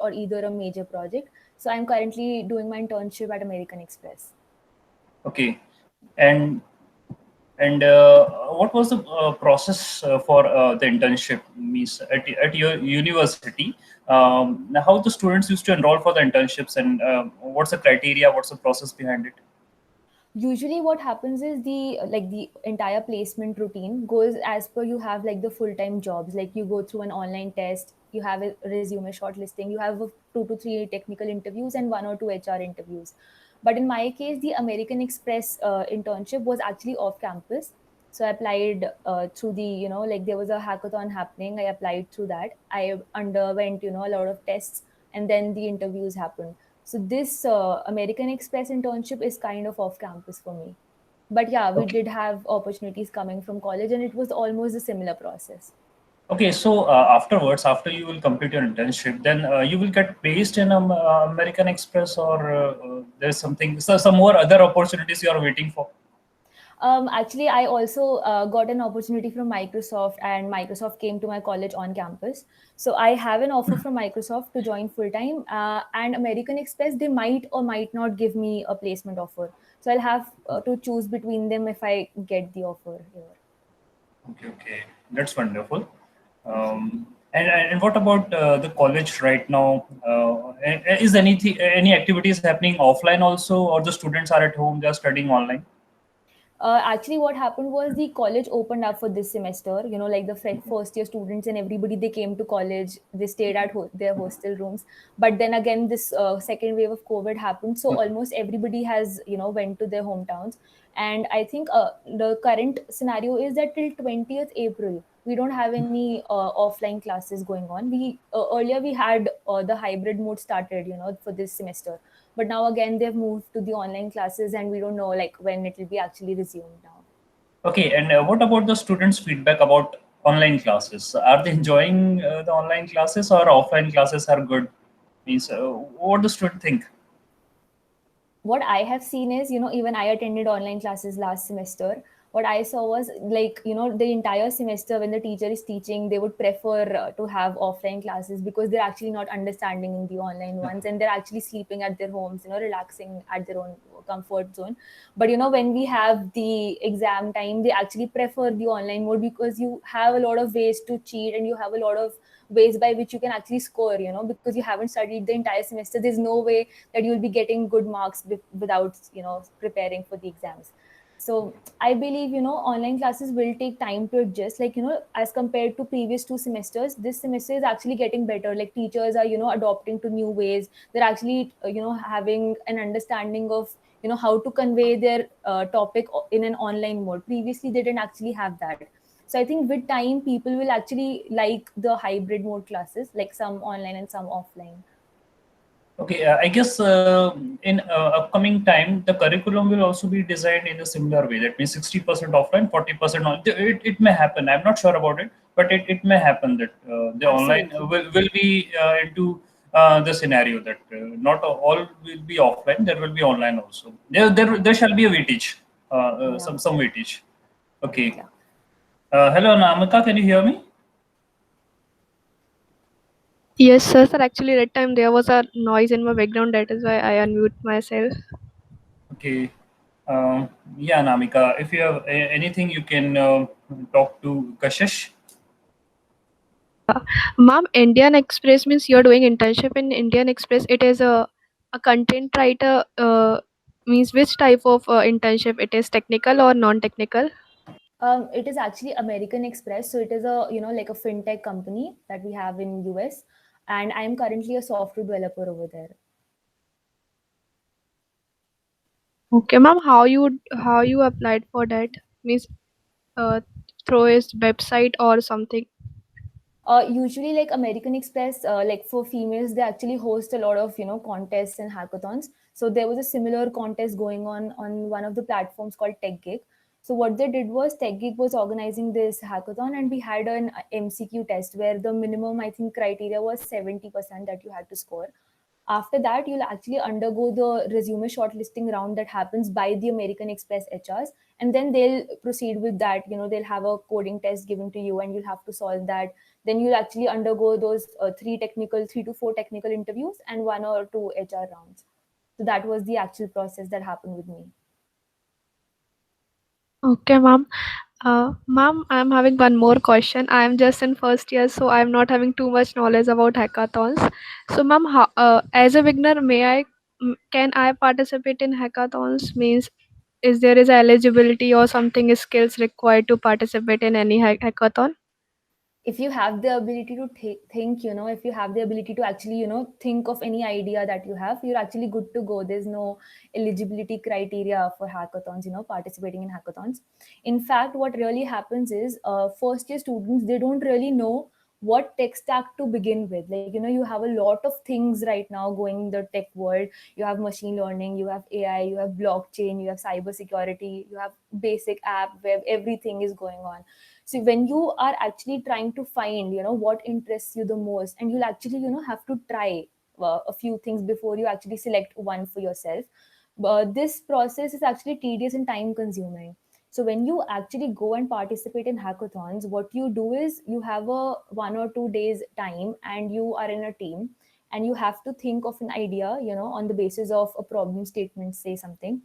or either a major project. So I'm currently doing my internship at American Express. Okay, and what was the process for the internship? Means at your university, how the students used to enroll for the internships, and what's the criteria? What's the process behind it? Usually what happens is the entire placement routine goes as per you have like the full-time jobs, like you go through an online test, you have a resume shortlisting, you have 2 to 3 technical interviews and 1 or 2 HR interviews. But in my case, the American Express internship was actually off campus. So I applied through the, like there was a hackathon happening, I applied through that, I underwent, a lot of tests, and then the interviews happened. So this American Express internship is kind of off campus for me. But yeah, we Okay. did have opportunities coming from college, and it was almost a similar process. Okay, so afterwards, after you will complete your internship, then you will get placed in American Express, or there's something, so some more other opportunities you are waiting for. Actually, I also got an opportunity from Microsoft, and Microsoft came to my college on campus. So I have an offer from Microsoft to join full time, and American Express, they might or might not give me a placement offer. So I'll have to choose between them if I get the offer here. Okay, okay, that's wonderful. Thank you. And what about the college right now? Is any activities happening offline also, or the students are at home, they are studying online? Actually, what happened was the college opened up for this semester. Like the first year students and everybody, they came to college. They stayed at their hostel rooms. But then again, this second wave of COVID happened. So almost everybody has, went to their hometowns. And I think the current scenario is that till 20th April, we don't have any offline classes going on. We earlier we had the hybrid mode started, for this semester, but now again they've moved to the online classes, and we don't know like when it will be actually resumed now. Okay, and what about the students' feedback about online classes? Are they enjoying the online classes, or offline classes are good? Means, what the student think? What I have seen is, even I attended online classes last semester. What I saw was like, the entire semester when the teacher is teaching, they would prefer to have offline classes because they're actually not understanding in the online ones, and they're actually sleeping at their homes, relaxing at their own comfort zone. But, when we have the exam time, they actually prefer the online mode because you have a lot of ways to cheat, and you have a lot of ways by which you can actually score, because you haven't studied the entire semester. There's no way that you'll be getting good marks without preparing for the exams. So I believe online classes will take time to adjust, like as compared to previous 2 semesters. This semester is actually getting better, like teachers are adopting to new ways. They're actually having an understanding of how to convey their topic in an online mode. Previously they didn't actually have that. So I think with time people will actually like the hybrid mode classes, like some online and some offline. Okay, I guess in upcoming time, the curriculum will also be designed in a similar way. That means 60% offline, 40% on. It may happen. I'm not sure about it, but it may happen that the online Absolutely. will be into the scenario that not all will be offline. There will be online also. There shall be a weightage, Yeah. some weightage. Okay. Yeah. Hello, Namika. Can you hear me? Yes, sir. Sir, actually, that time there was a noise in my background. That is why I unmute myself. Okay. Yeah, Namika, if you have anything, you can talk to Kashish. Ma'am, Indian Express means you're doing internship in Indian Express. It is a content writer. Means which type of internship? It is technical or non-technical? It is actually American Express. So it is a, like a fintech company that we have in US. And I am currently a software developer over there. Okay, ma'am. How you applied for that? Means uh, through his website or something? Usually like American Express, like for females, they actually host a lot of, contests and hackathons. So there was a similar contest going on one of the platforms called TechGig. So what they did was TechGig was organizing this hackathon, and we had an MCQ test where the minimum, I think, criteria was 70% that you had to score. After that, you'll actually undergo the resume shortlisting round that happens by the American Express HRs, and then they'll proceed with that. They'll have a coding test given to you, and you'll have to solve that. Then you'll actually undergo those 3 to 4 technical interviews and 1 or 2 HR rounds. So that was the actual process that happened with me. Okay, ma'am. Ma'am, I'm having one more question. I am just in first year, so I'm not having too much knowledge about hackathons. So, ma'am, as a beginner, can I participate in hackathons? Means, is there is eligibility or something skills required to participate in any hackathon? If you have the ability to think, if you have the ability to actually, think of any idea that you have, you're actually good to go. There's no eligibility criteria for hackathons, participating in hackathons. In fact, what really happens is first year students, they don't really know what tech stack to begin with. Like, you have a lot of things right now going in the tech world. You have machine learning, you have AI, you have blockchain, you have cyber security, you have basic app, web, everything is going on. So when you are actually trying to find, what interests you the most, and you'll actually, have to try a few things before you actually select one for yourself. But this process is actually tedious and time consuming. So when you actually go and participate in hackathons, what you do is you have a 1 or 2 days time, and you are in a team, and you have to think of an idea, on the basis of a problem statement, say something.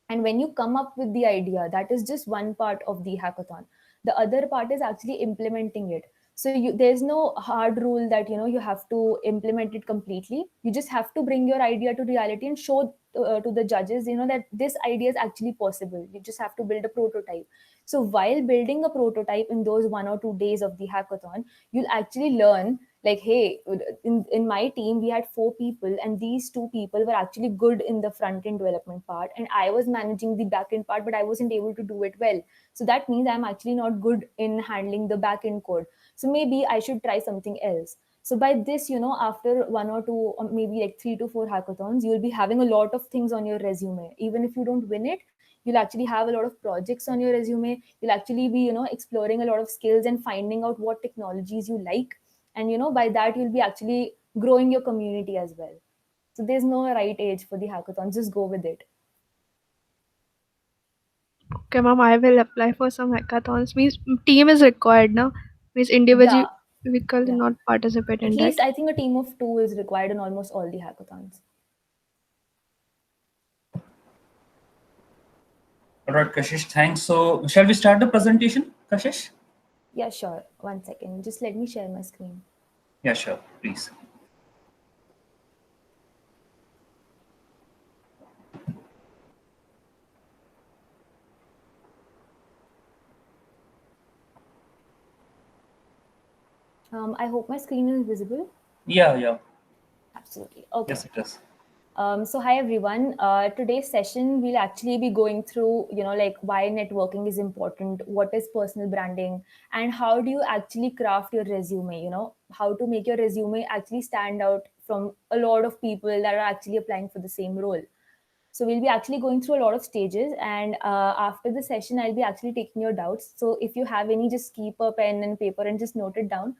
And when you come up with the idea, that is just one part of the hackathon. The other part is actually implementing it. So there's no hard rule that you have to implement it completely. You just have to bring your idea to reality and show to the judges, that this idea is actually possible. You just have to build a prototype. So while building a prototype in those 1 or 2 days of the hackathon, you'll actually learn, like, hey, in my team we had 4 people, and these 2 people were actually good in the front end development part, and I was managing the back end part, but I wasn't able to do it well. So that means I'm actually not good in handling the back end code. So maybe I should try something else. So by this, after 1 or 2, or maybe like 3 to 4 hackathons, you'll be having a lot of things on your resume. Even if you don't win it, you'll actually have a lot of projects on your resume. You'll actually be, exploring a lot of skills and finding out what technologies you like. And by that you'll be actually growing your community as well. So there's no right age for the hackathon, just go with it. Okay, ma'am, I will apply for some hackathons. Means team is required now. Means individual Yeah, will yeah. not participate At in that. least I think a team of 2 is required in almost all the hackathons. All right, Kashish, thanks. So shall we start the presentation, Kashish? Yeah, sure. 1 second, just let me share my screen. Yeah, sure, please. I hope my screen is visible. Yeah. Absolutely. Okay. Yes, it is. So hi everyone. Today's session we'll actually be going through, like why networking is important, what is personal branding, and how do you actually craft your resume. How to make your resume actually stand out from a lot of people that are actually applying for the same role. So we'll be actually going through a lot of stages, and after the session, I'll be actually taking your doubts. So if you have any, just keep a pen and paper and just note it down.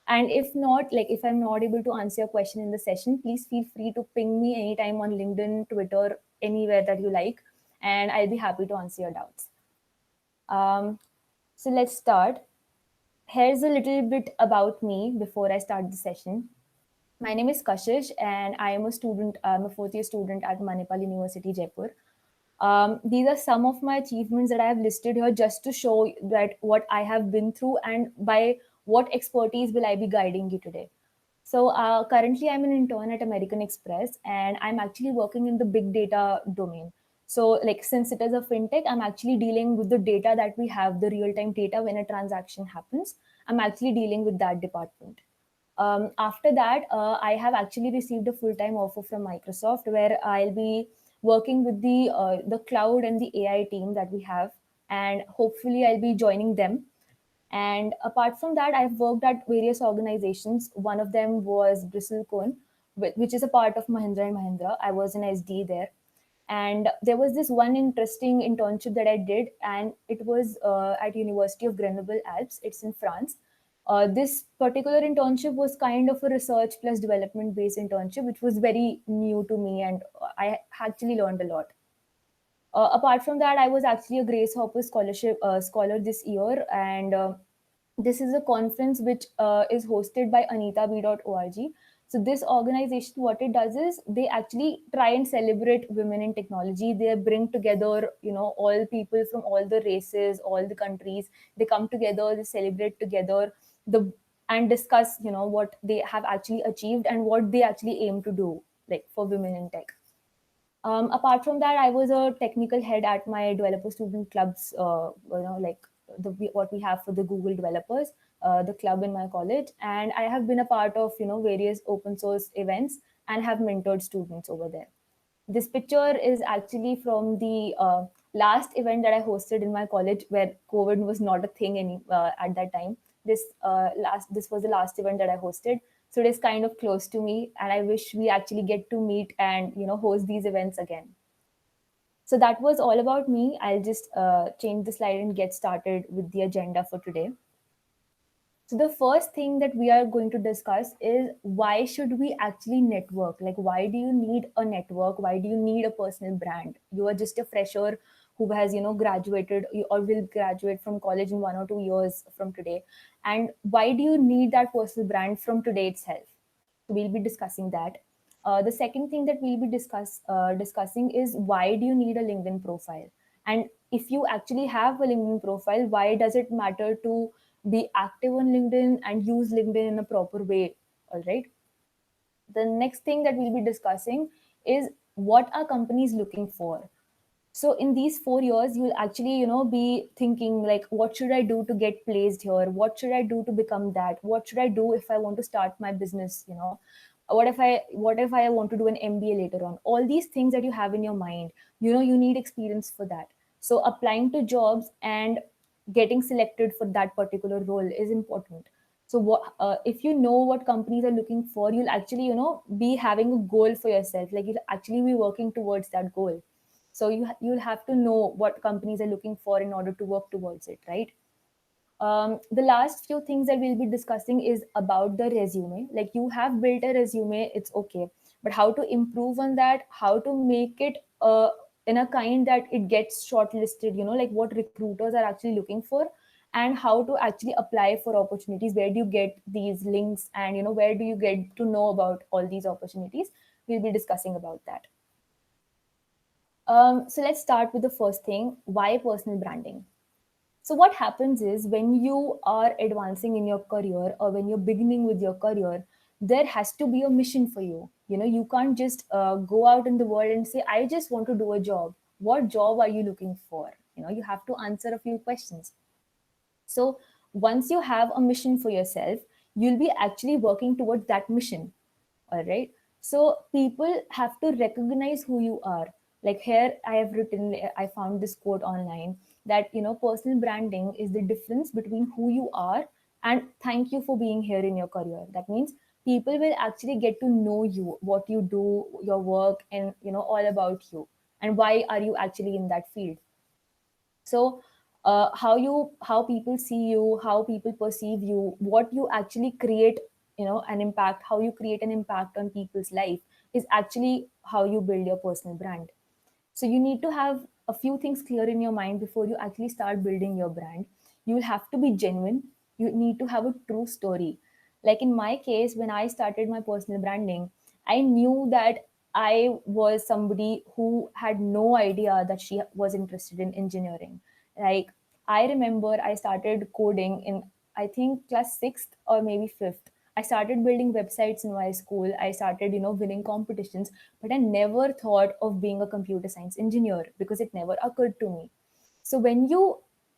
And if not, like if I'm not able to answer your question in the session, please feel free to ping me anytime on LinkedIn, Twitter, anywhere that you like, and I'll be happy to answer your doubts. Um, so let's start. Here's a little bit about me before I start the session. My name is Kashish, and I am a student. I'm a fourth year student at Manipal University, Jaipur. These are some of my achievements that I have listed here just to show that what I have been through and by what expertise will I be guiding you today. So currently, I'm an intern at American Express, and I'm actually working in the big data domain. So, like, since it is a fintech, I'm actually dealing with the data that we have, the real time data when a transaction happens. I'm actually dealing with that department. After that, I have actually received a full time offer from Microsoft, where I'll be working with the cloud and the AI team that we have, and hopefully, I'll be joining them. And apart from that, I've worked at various organizations. One of them was Bristlecone, which is a part of Mahindra and Mahindra. I was an SD there. And there was this one interesting internship that I did, and it was at University of Grenoble Alpes. It's in France. This particular internship was kind of a research plus development based internship, which was very new to me, and I actually learned a lot. Apart from that, I was actually a Grace Hopper scholarship scholar this year, and This is a conference which is hosted by anitaB.org. So this organization, what it does is they actually try and celebrate women in technology. They bring together, all people from all the races, all the countries. They come together, they celebrate together, the and discuss, what they have actually achieved and what they actually aim to do, like for women in tech. Apart from that, I was a technical head at my developer student clubs, like what we have for the Google developers, the club in my college. And I have been a part of, various open source events and have mentored students over there. This picture is actually from the last event that I hosted in my college, where COVID was not a thing at that time. This was the last event that I hosted, so it is kind of close to me, and I wish we actually get to meet and host these events again. So that was all about me. I'll just change the slide and get started with the agenda for today. So the first thing that we are going to discuss is, why should we actually network? Like, why do you need a network? Why do you need a personal brand? You are just a fresher who has, graduated or will graduate from college in 1 or 2 years from today. And why do you need that personal brand from today itself? So we'll be discussing that. The second thing that we'll be discussing is, why do you need a LinkedIn profile? And if you actually have a LinkedIn profile, why does it matter to be active on LinkedIn and use LinkedIn in a proper way? All right. The next thing that we'll be discussing is, what are companies looking for? So in these 4 years, you'll actually be thinking like, what should I do to get placed here? What should I do to become that? What should I do if I want to start my business? What if I want to do an MBA later on? All these things that you have in your mind, you need experience for that. So applying to jobs and getting selected for that particular role is important. So if you know what companies are looking for, you'll actually be having a goal for yourself. Like, you'll actually be working towards that goal. So you'll have to know what companies are looking for in order to work towards it, right? The last few things that we'll be discussing is about the resume. Like, you have built a resume, it's okay, but how to improve on that, how to make it in a kind that it gets shortlisted, like what recruiters are actually looking for, and how to actually apply for opportunities. Where do you get these links, and where do you get to know about all these opportunities? We'll be discussing about that. So let's start with the first thing: why personal branding? So what happens is, when you are advancing in your career, or when you're beginning with your career, there has to be a mission for you. You can't just go out in the world and say, I just want to do a job. What job are you looking for? You have to answer a few questions. So once you have a mission for yourself, you'll be actually working towards that mission. All right. So people have to recognize who you are. Like, here I have written, I found this quote online, that personal branding is the difference between who you are and thank you for being here in your career. That means people will actually get to know you, what you do, your work, and all about you, and why are you actually in that field. So how people see you, how people perceive you, what you actually create, an impact, how you create an impact on people's life, is actually how you build your personal brand. So you need to have a few things clear in your mind before you actually start building your brand. You will have to be genuine. You need to have a true story. Like in my case, when I started my personal branding, I knew that I was somebody who had no idea that she was interested in engineering. Like, I remember I started coding in, I think, class 6th or maybe 5th. I started building websites in my school. I started, winning competitions, but I never thought of being a computer science engineer because it never occurred to me. So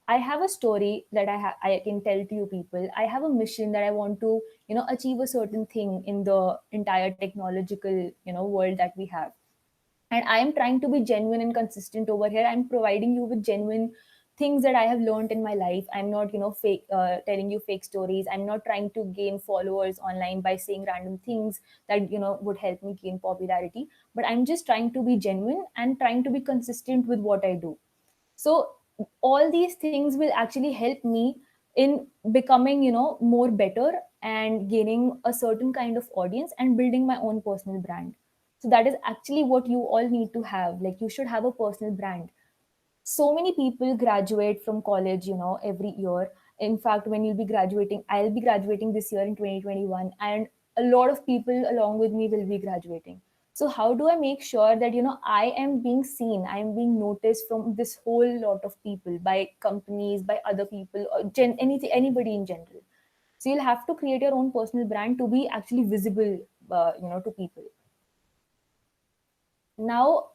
I have a story that I can tell to you people. I have a mission that I want to, achieve a certain thing in the entire technological, world that we have. And I am trying to be genuine and consistent over here. I'm providing you with genuine things that I have learned in my life. I'm not, fake telling you fake stories. I'm not trying to gain followers online by saying random things that would help me gain popularity. But I'm just trying to be genuine and trying to be consistent with what I do. So all these things will actually help me in becoming more better and gaining a certain kind of audience and building my own personal brand. So that is actually what you all need to have. Like, you should have a personal brand. So many people graduate from college every year, In fact, when you'll be graduating, I'll be graduating this year in 2021, and a lot of people along with me will be graduating. So how do I make sure that I am being seen, I am being noticed from this whole lot of people, by companies, by other people, or anything, anybody in general. So you'll have to create your own personal brand to be actually visible, to people. Now,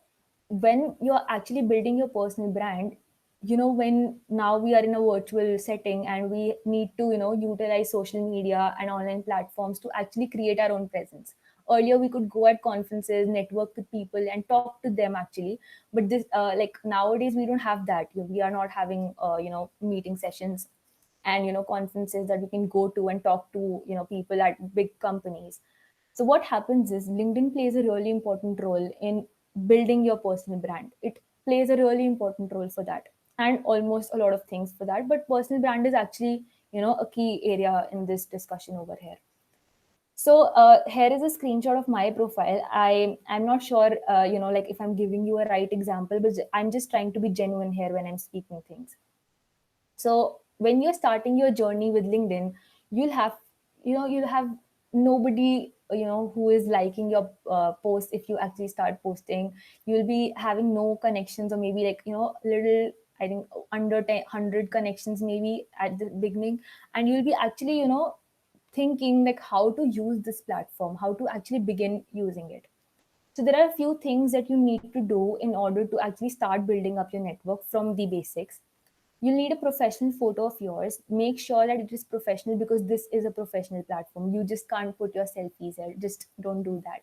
when you're actually building your personal brand, when now we are in a virtual setting and we need to utilize social media and online platforms to actually create our own presence. Earlier we could go at conferences, network with people and talk to them actually, but this like nowadays we don't have that. We are not having meeting sessions and conferences that we can go to and talk to people at big companies. So what happens is LinkedIn plays a really important role in building your personal brand. It plays a really important role for that, and almost a lot of things for that. But personal brand is actually a key area in this discussion over here. So here is a screenshot of my profile. I'm not sure like if I'm giving you a right example, but I'm just trying to be genuine here when I'm speaking things. So when you're starting your journey with LinkedIn, you'll have you'll have nobody who is liking your post. If you actually start posting, you'll be having no connections, or maybe like little, I think under 100 connections maybe at the beginning. And you'll be actually thinking like how to use this platform, how to actually begin using it. So there are a few things that you need to do in order to actually start building up your network from the basics. You'll need a professional photo of yours. Make sure that it is professional, because this is a professional platform. You just can't put your selfies here. Just don't do that.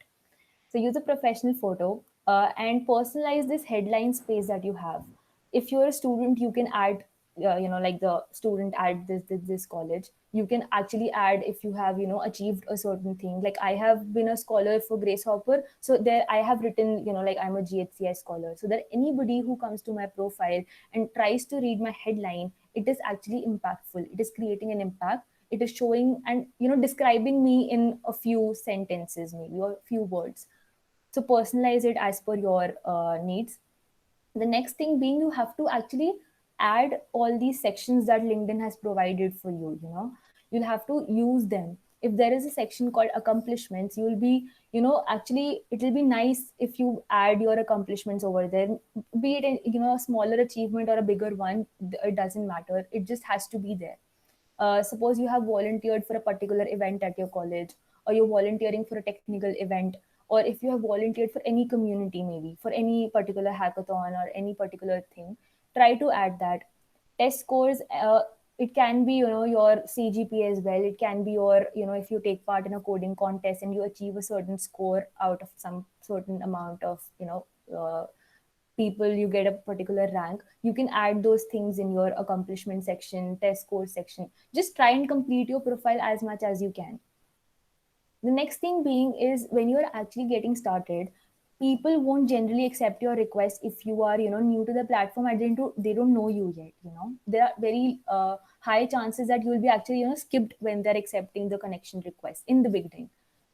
So use a professional photo, and personalize this headline space that you have. If you're a student, you can add, like the student at this college. You can actually add if you have achieved a certain thing. Like I have been a scholar for Grace Hopper, so there I have written like I'm a GHCI scholar. So that anybody who comes to my profile and tries to read my headline, it is actually impactful. It is creating an impact. It is showing and describing me in a few sentences, maybe, or a few words. So personalize it as per your needs. The next thing being, you have to actually add all these sections that LinkedIn has provided for you. You'll have to use them. If there is a section called accomplishments, you'll be actually it will be nice if you add your accomplishments over there, be it a smaller achievement or a bigger one. It doesn't matter, it just has to be there. Suppose you have volunteered for a particular event at your college, or you're volunteering for a technical event, or if you have volunteered for any community, maybe for any particular hackathon or any particular thing, try to add that. Test scores, it can be your CGPA as well. It can be your if you take part in a coding contest and you achieve a certain score out of some certain amount of people, you get a particular rank. You can add those things in your accomplishment section, test score section. Just try and complete your profile as much as you can. The next thing being is, when you're actually getting started, people won't generally accept your request if you are new to the platform and they don't know you yet. There are very high chances that you will be actually skipped when they're accepting the connection request in the beginning.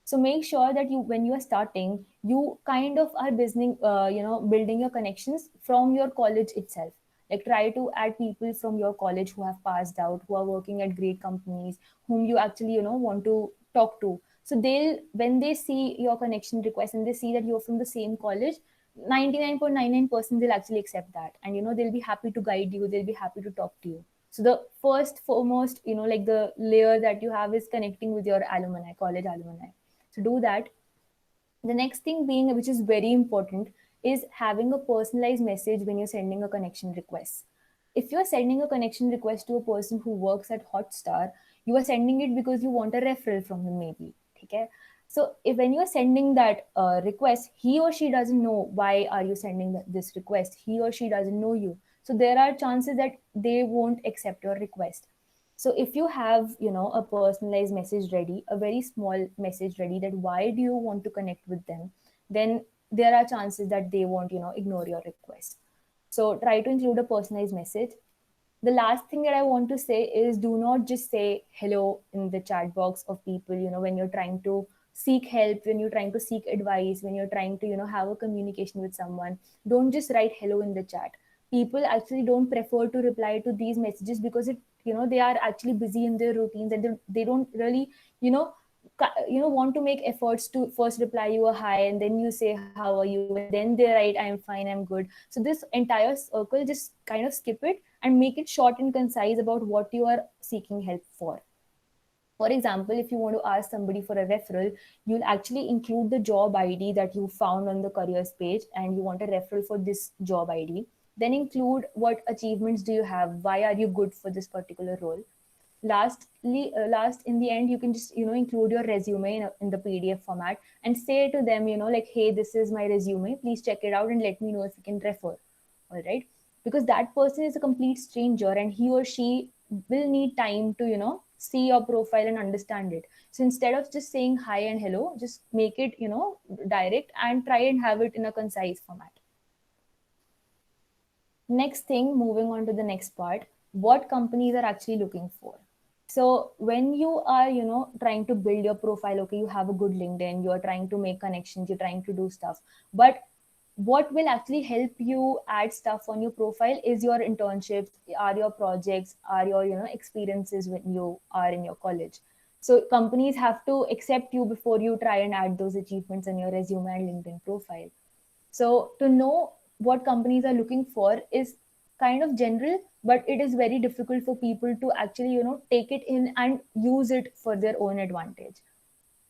So make sure that you, when you are starting, you kind of are building your connections from your college itself. Like try to add people from your college who have passed out, who are working at great companies, whom you actually want to talk to. So they'll, when they see your connection request and they see that you're from the same college, 99.99% they'll actually accept that, and they'll be happy to guide you, they'll be happy to talk to you. So the first foremost, like the layer that you have is connecting with your alumni, college alumni. So do that. The next thing being, which is very important, is having a personalized message when you're sending a connection request. If you're sending a connection request to a person who works at Hotstar, you are sending it because you want a referral from him, maybe. Okay. So if when you're sending that request, he or she doesn't know why are you sending this request. He or she doesn't know you. So there are chances that they won't accept your request. So if you have a personalized message ready, a very small message ready, that why do you want to connect with them, then there are chances that they won't ignore your request. So try to include a personalized message. The last thing that I want to say is, do not just say hello in the chat box of people. When you're trying to seek help, when you're trying to seek advice, when you're trying to have a communication with someone, don't just write hello in the chat. people actually don't prefer to reply to these messages because it, they are actually busy in their routines, and they don't really, you know want to make efforts to first reply you a hi, and then you say how are you, and then they write I'm fine, I'm good. So this entire circle, just kind of skip it and make it short and concise about what you are seeking help for. For example, if you want to ask somebody for a referral, you'll actually include the job ID that you found on the careers page, and you want a referral for this job ID. Then include what achievements do you have, why are you good for this particular role. Last, in the end, you can just include your resume in the PDF format, and say to them, like, hey, this is my resume, please check it out and let me know if you can refer. All right, because that person is a complete stranger, and he or she will need time to see your profile and understand it. So instead of just saying hi and hello, just make it direct, and try and have it in a concise format. Next thing, moving on to the next part, what companies are actually looking for. So when you are trying to build your profile, okay, you have a good LinkedIn, you are trying to make connections, you're trying to do stuff, but what will actually help you add stuff on your profile is your internships, are your projects, are your experiences when you are in your college. So companies have to accept you before you try and add those achievements in your resume and LinkedIn profile. So to know what companies are looking for is kind of general, but it is very difficult for people to actually take it in and use it for their own advantage.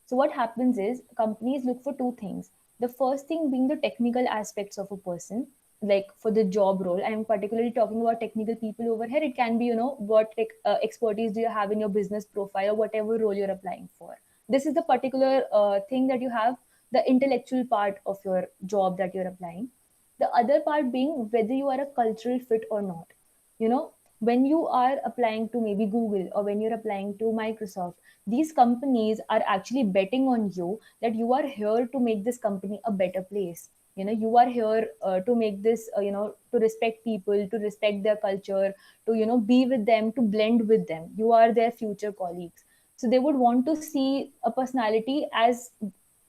So what happens is companies look for two things. The first thing being the technical aspects of a person, like for the job role. I'm particularly talking about technical people over here. It can be, what expertise do you have in your business profile or whatever role you're applying for. This is the particular thing that you have, the intellectual part of your job that you're applying. The other part being whether you are a cultural fit or not. You know, when you are applying to maybe Google or when you're applying to Microsoft, these companies are actually betting on you that you are here to make this company a better place. You are here to make this to respect people, to respect their culture, to be with them, to blend with them. You are their future colleagues, so they would want to see a personality as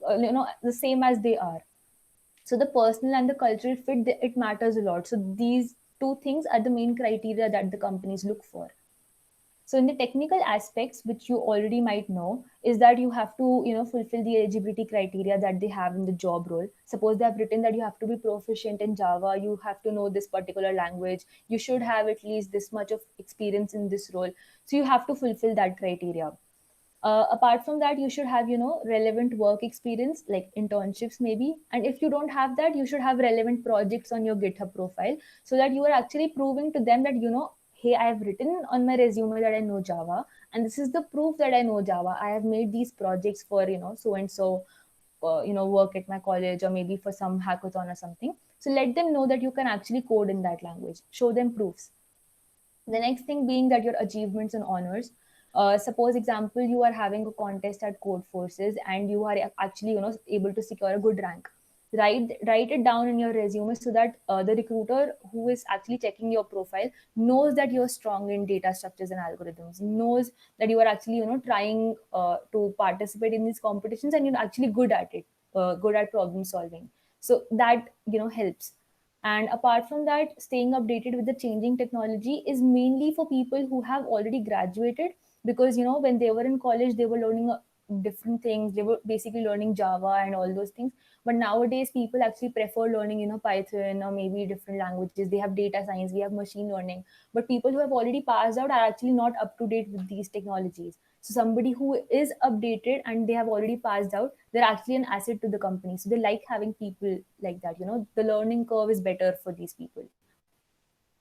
the same as they are. So the personal and the cultural fit, it matters a lot. So these two things are the main criteria that the companies look for. So in the technical aspects, which you already might know, is that you have to fulfill the eligibility criteria that they have in the job role. Suppose they have written that you have to be proficient in Java, you have to know this particular language, you should have at least this much of experience in this role. So you have to fulfill that criteria. Apart from that, you should have relevant work experience like internships maybe, and if you don't have that, you should have relevant projects on your GitHub profile, so that you are actually proving to them that hey, I have written on my resume that I know Java, and this is the proof that I know Java. I have made these projects for so and so work at my college, or maybe for some hackathon or something. So let them know that you can actually code in that language, show them proofs. The next thing being that your achievements and honors. Suppose example, you are having a contest at Code Forces and you are actually able to secure a good rank. Write it down in your resume, so that the recruiter who is actually checking your profile knows that you're strong in data structures and algorithms, knows that you are actually trying to participate in these competitions, and you're actually good at it, good at problem solving. So that helps. And apart from that, staying updated with the changing technology is mainly for people who have already graduated, because when they were in college, they were learning different things. They were basically learning Java and all those things. But nowadays, people actually prefer learning, Python or maybe different languages. They have data science, we have machine learning. But people who have already passed out are actually not up to date with these technologies. So somebody who is updated and they have already passed out, they're actually an asset to the company. So they like having people like that. The learning curve is better for these people.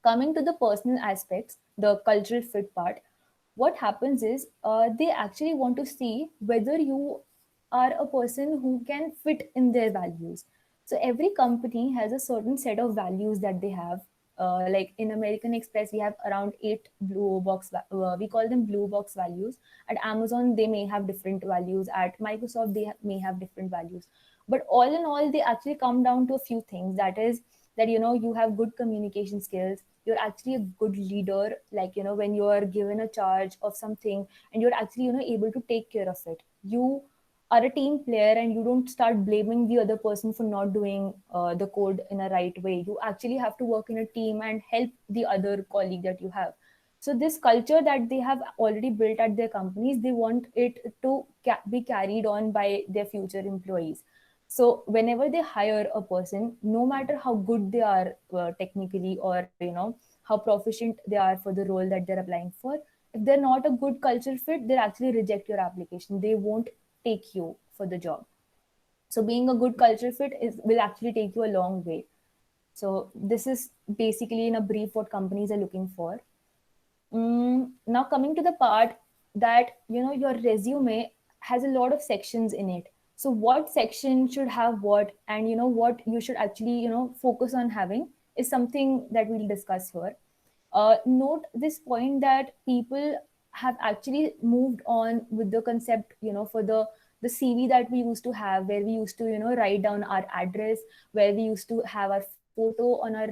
Coming to the personal aspects, the cultural fit part, what happens is they actually want to see whether you are a person who can fit in their values. So every company has a certain set of values that they have. Like in American Express, we have around 8 we call them blue box values. At Amazon, they may have different values. At Microsoft, they may have different values. But all in all, they actually come down to a few things. That is that you have good communication skills, you're actually a good leader, like when you are given a charge of something and you're actually able to take care of it. You are a team player and you don't start blaming the other person for not doing the code in a right way. You actually have to work in a team and help the other colleague that you have. So this culture that they have already built at their companies, they want it to be carried on by their future employees. So whenever they hire a person, no matter how good they are technically, or how proficient they are for the role that they're applying for, if they're not a good culture fit, they'll actually reject your application. They won't take you for the job. So being a good culture fit will actually take you a long way. So this is basically in a brief what companies are looking for. Now coming to the part that your resume has a lot of sections in it. So what section should have what, and what you should actually focus on having, is something that we'll discuss here. Note this point that people have actually moved on with the concept, for the CV that we used to have, where we used to write down our address, where we used to have our photo on our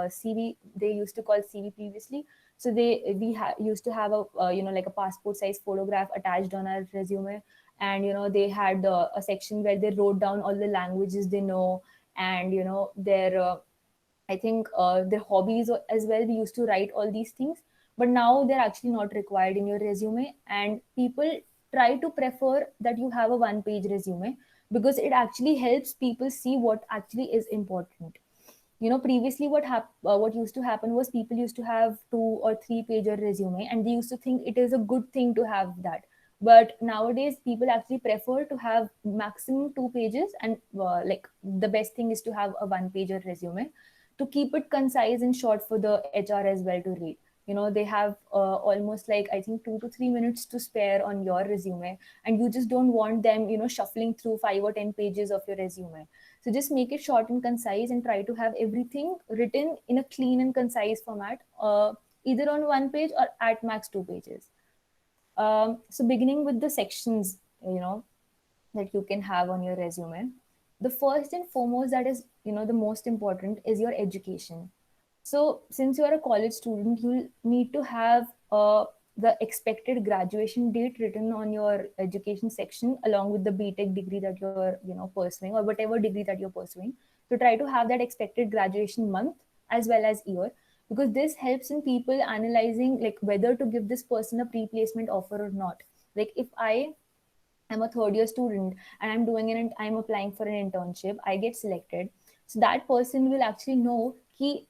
CV. They used to call CV previously. So used to have a like a passport size photograph attached on our resume, and they had a section where they wrote down all the languages they know, and their I think their hobbies as well. We used to write all these things, but now they're actually not required in your resume. And people try to prefer that you have a one-page resume, because it actually helps people see what actually is important. Previously what used to happen was people used to have 2 or 3 pager resume, and they used to think it is a good thing to have that. But nowadays people actually prefer to have maximum 2 pages, and like the best thing is to have a one-pager resume, to keep it concise and short for the HR as well to read. They have almost like, I think, 2 to 3 minutes to spare on your resume, and you just don't want them shuffling through 5 or 10 pages of your resume. So just make it short and concise, and try to have everything written in a clean and concise format, either on one page or at max 2 pages. So beginning with the sections, that you can have on your resume, the first and foremost that is the most important is your education. So since you are a college student, you'll need to have the expected graduation date written on your education section, along with the BTech degree that you're pursuing, or whatever degree that you're pursuing. So try to have that expected graduation month as well as year, because this helps in people analyzing like whether to give this person a pre-placement offer or not. Like if I'm a third year student and I'm applying for an internship, I get selected. So that person will actually know ki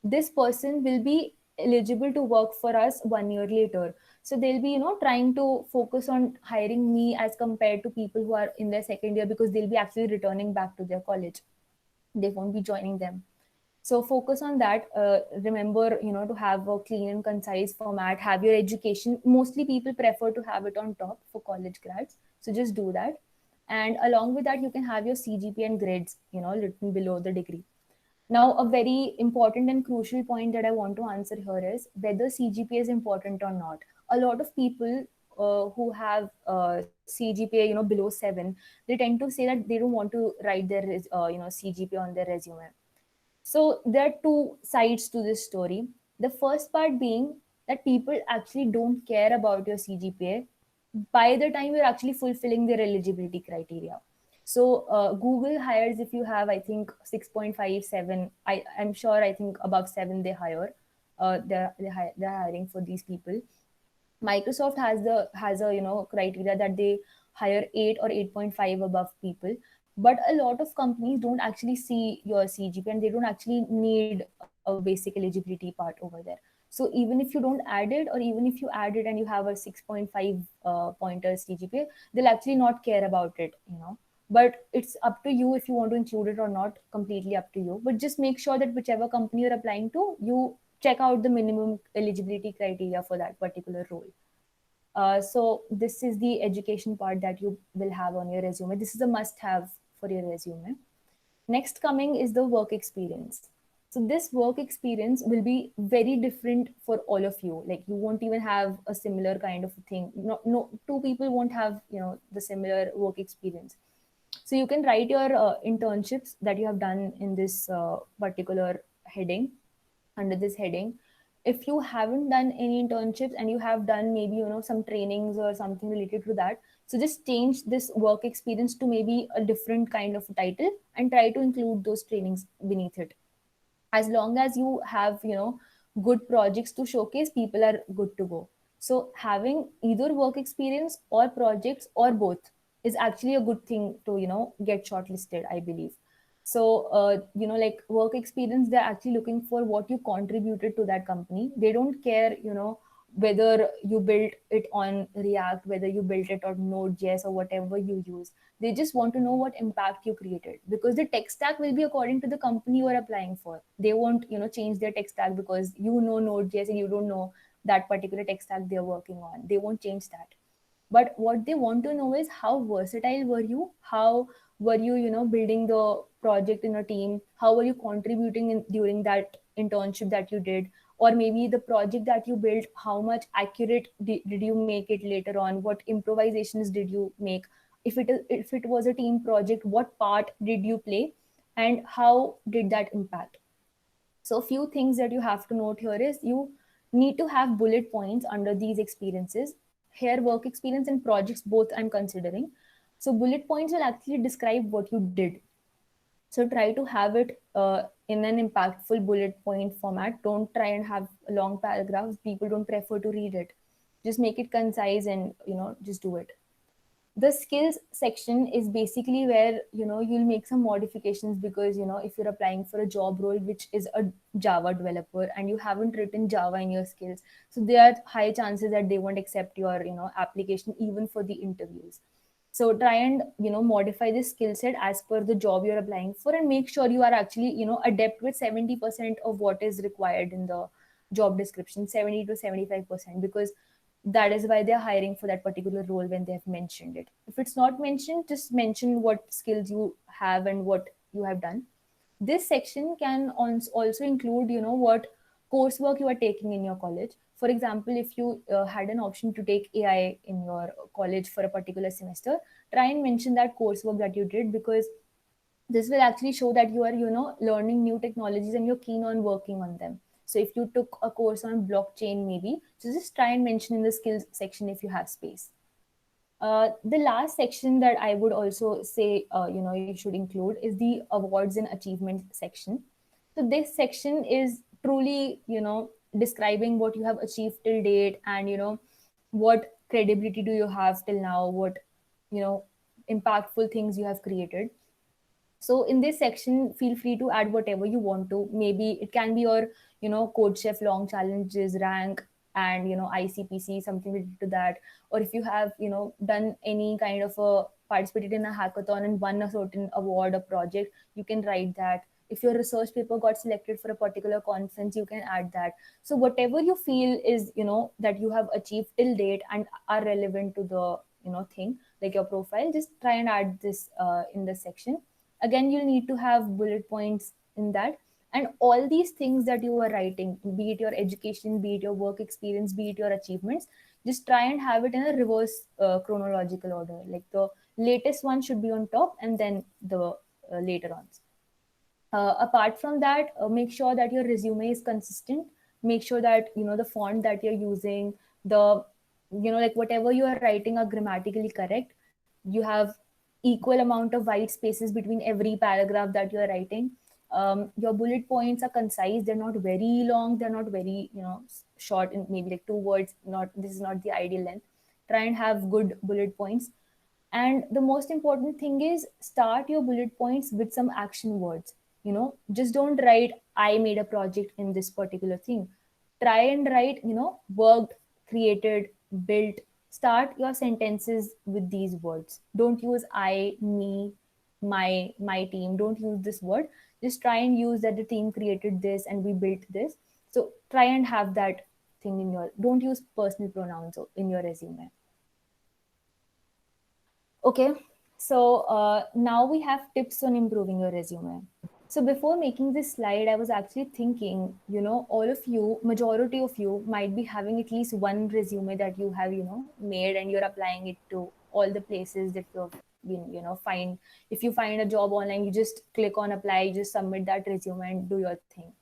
this person will be eligible to work for us 1 year later. So they'll be trying to focus on hiring me as compared to people who are in their second year, because they'll be actually returning back to their college. They won't be joining them. So focus on that. Remember to have a clean and concise format. Have your education, mostly people prefer to have it on top for college grads, so just do that. And along with that, you can have your CGP and grades written below the degree. Now, a very important and crucial point that I want to answer here is whether CGPA is important or not. A lot of people who have CGPA, below 7, they tend to say that they don't want to write their, CGPA on their resume. So there are two sides to this story. The first part being that people actually don't care about your CGPA by the time you're actually fulfilling their eligibility criteria. So Google hires if you have, I think, 6.57. I'm sure, I think above 7 they hire. They're hiring for these people. Microsoft has a criteria that they hire 8 or 8.5 above people. But a lot of companies don't actually see your CGP, and they don't actually need a basic eligibility part over there. So even if you don't add it, or even if you add it and you have a 6.5 pointer CGPA, they'll actually not care about it. But it's up to you if you want to include it or not, completely up to you. But just make sure that whichever company you're applying to, you check out the minimum eligibility criteria for that particular role. So this is the education part that you will have on your resume. This is a must have for your resume. Next coming is the work experience. So this work experience will be very different for all of you. Like you won't even have a similar kind of thing. No, two people won't have the similar work experience. So you can write your internships that you have done in this particular heading, under this heading. If you haven't done any internships and you have done maybe some trainings or something related to that, So just change this work experience to maybe a different kind of title and try to include those trainings beneath it. As long as you have, good projects to showcase, people are good to go. So having either work experience or projects or both is actually a good thing to, get shortlisted, I believe. So, like work experience, they're actually looking for what you contributed to that company. They don't care, whether you built it on React, whether you built it on Node.js or whatever you use. They just want to know what impact you created, because the tech stack will be according to the company you are applying for. They won't, change their tech stack because you know Node.js and you don't know that particular tech stack they're working on. They won't change that. But what they want to know is how versatile were you, how were you, building the project in a team, how were you contributing during that internship that you did, or maybe the project that you built, how much accurate did you make it later on, what improvisations did you make, if it was a team project, what part did you play, and how did that impact. So a few things that you have to note here is you need to have bullet points under these experiences. Here, work experience and projects, both I'm considering. So bullet points will actually describe what you did. So try to have it in an impactful bullet point format. Don't try and have long paragraphs. People don't prefer to read it. Just make it concise and, just do it. The skills section is basically where, you'll make some modifications, because, if you're applying for a job role which is a Java developer and you haven't written Java in your skills, so there are high chances that they won't accept your, application even for the interviews. So try and, modify this skill set as per the job you're applying for, and make sure you are actually, adept with 70% of what is required in the job description, 70 to 75%, because that is why they're hiring for that particular role when they have mentioned it. If it's not mentioned, just mention what skills you have and what you have done. This section can also include, what coursework you are taking in your college. For example, if you had an option to take AI in your college for a particular semester, try and mention that coursework that you did, because this will actually show that you are, learning new technologies and you're keen on working on them. So if you took a course on blockchain, maybe, so just try and mention in the skills section if you have space. The last section that I would also say, you should include is the awards and achievement section. So this section is truly, describing what you have achieved till date, and, what credibility do you have till now, what, impactful things you have created. So in this section, feel free to add whatever you want to. Maybe it can be your, CodeChef long challenges rank, and, ICPC, something related to that. Or if you have, done any kind of a participated in a hackathon and won a certain award or project, you can write that. If your research paper got selected for a particular conference, you can add that. So whatever you feel is, that you have achieved till date and are relevant to the, thing, like your profile, just try and add this in this section. Again, you'll need to have bullet points in that. And all these things that you are writing, be it your education, be it your work experience, be it your achievements, just try and have it in a reverse chronological order. Like the latest one should be on top, and then the later ones. Apart from that, make sure that your resume is consistent. Make sure that, the font that you're using, the, like whatever you are writing are grammatically correct. You have equal amount of white spaces between every paragraph that you're writing. Your bullet points are concise. They're not very long. They're not very, short, in maybe like 2 words. Not, this is not the ideal length. Try and have good bullet points. And the most important thing is start your bullet points with some action words. Just don't write, I made a project in this particular thing. Try and write, worked, created, built. Start your sentences with these words. Don't use I, me, my team. Don't use this word. Just try and use that the team created this and we built this. So try and have that thing in your, don't use personal pronouns in your resume. Okay, so now we have tips on improving your resume. So before making this slide, I was actually thinking, all of you, majority of you might be having at least one resume that you have, made, and you're applying it to all the places that you've been, find. If you find a job online, you just click on apply, you just submit that resume and do your thing.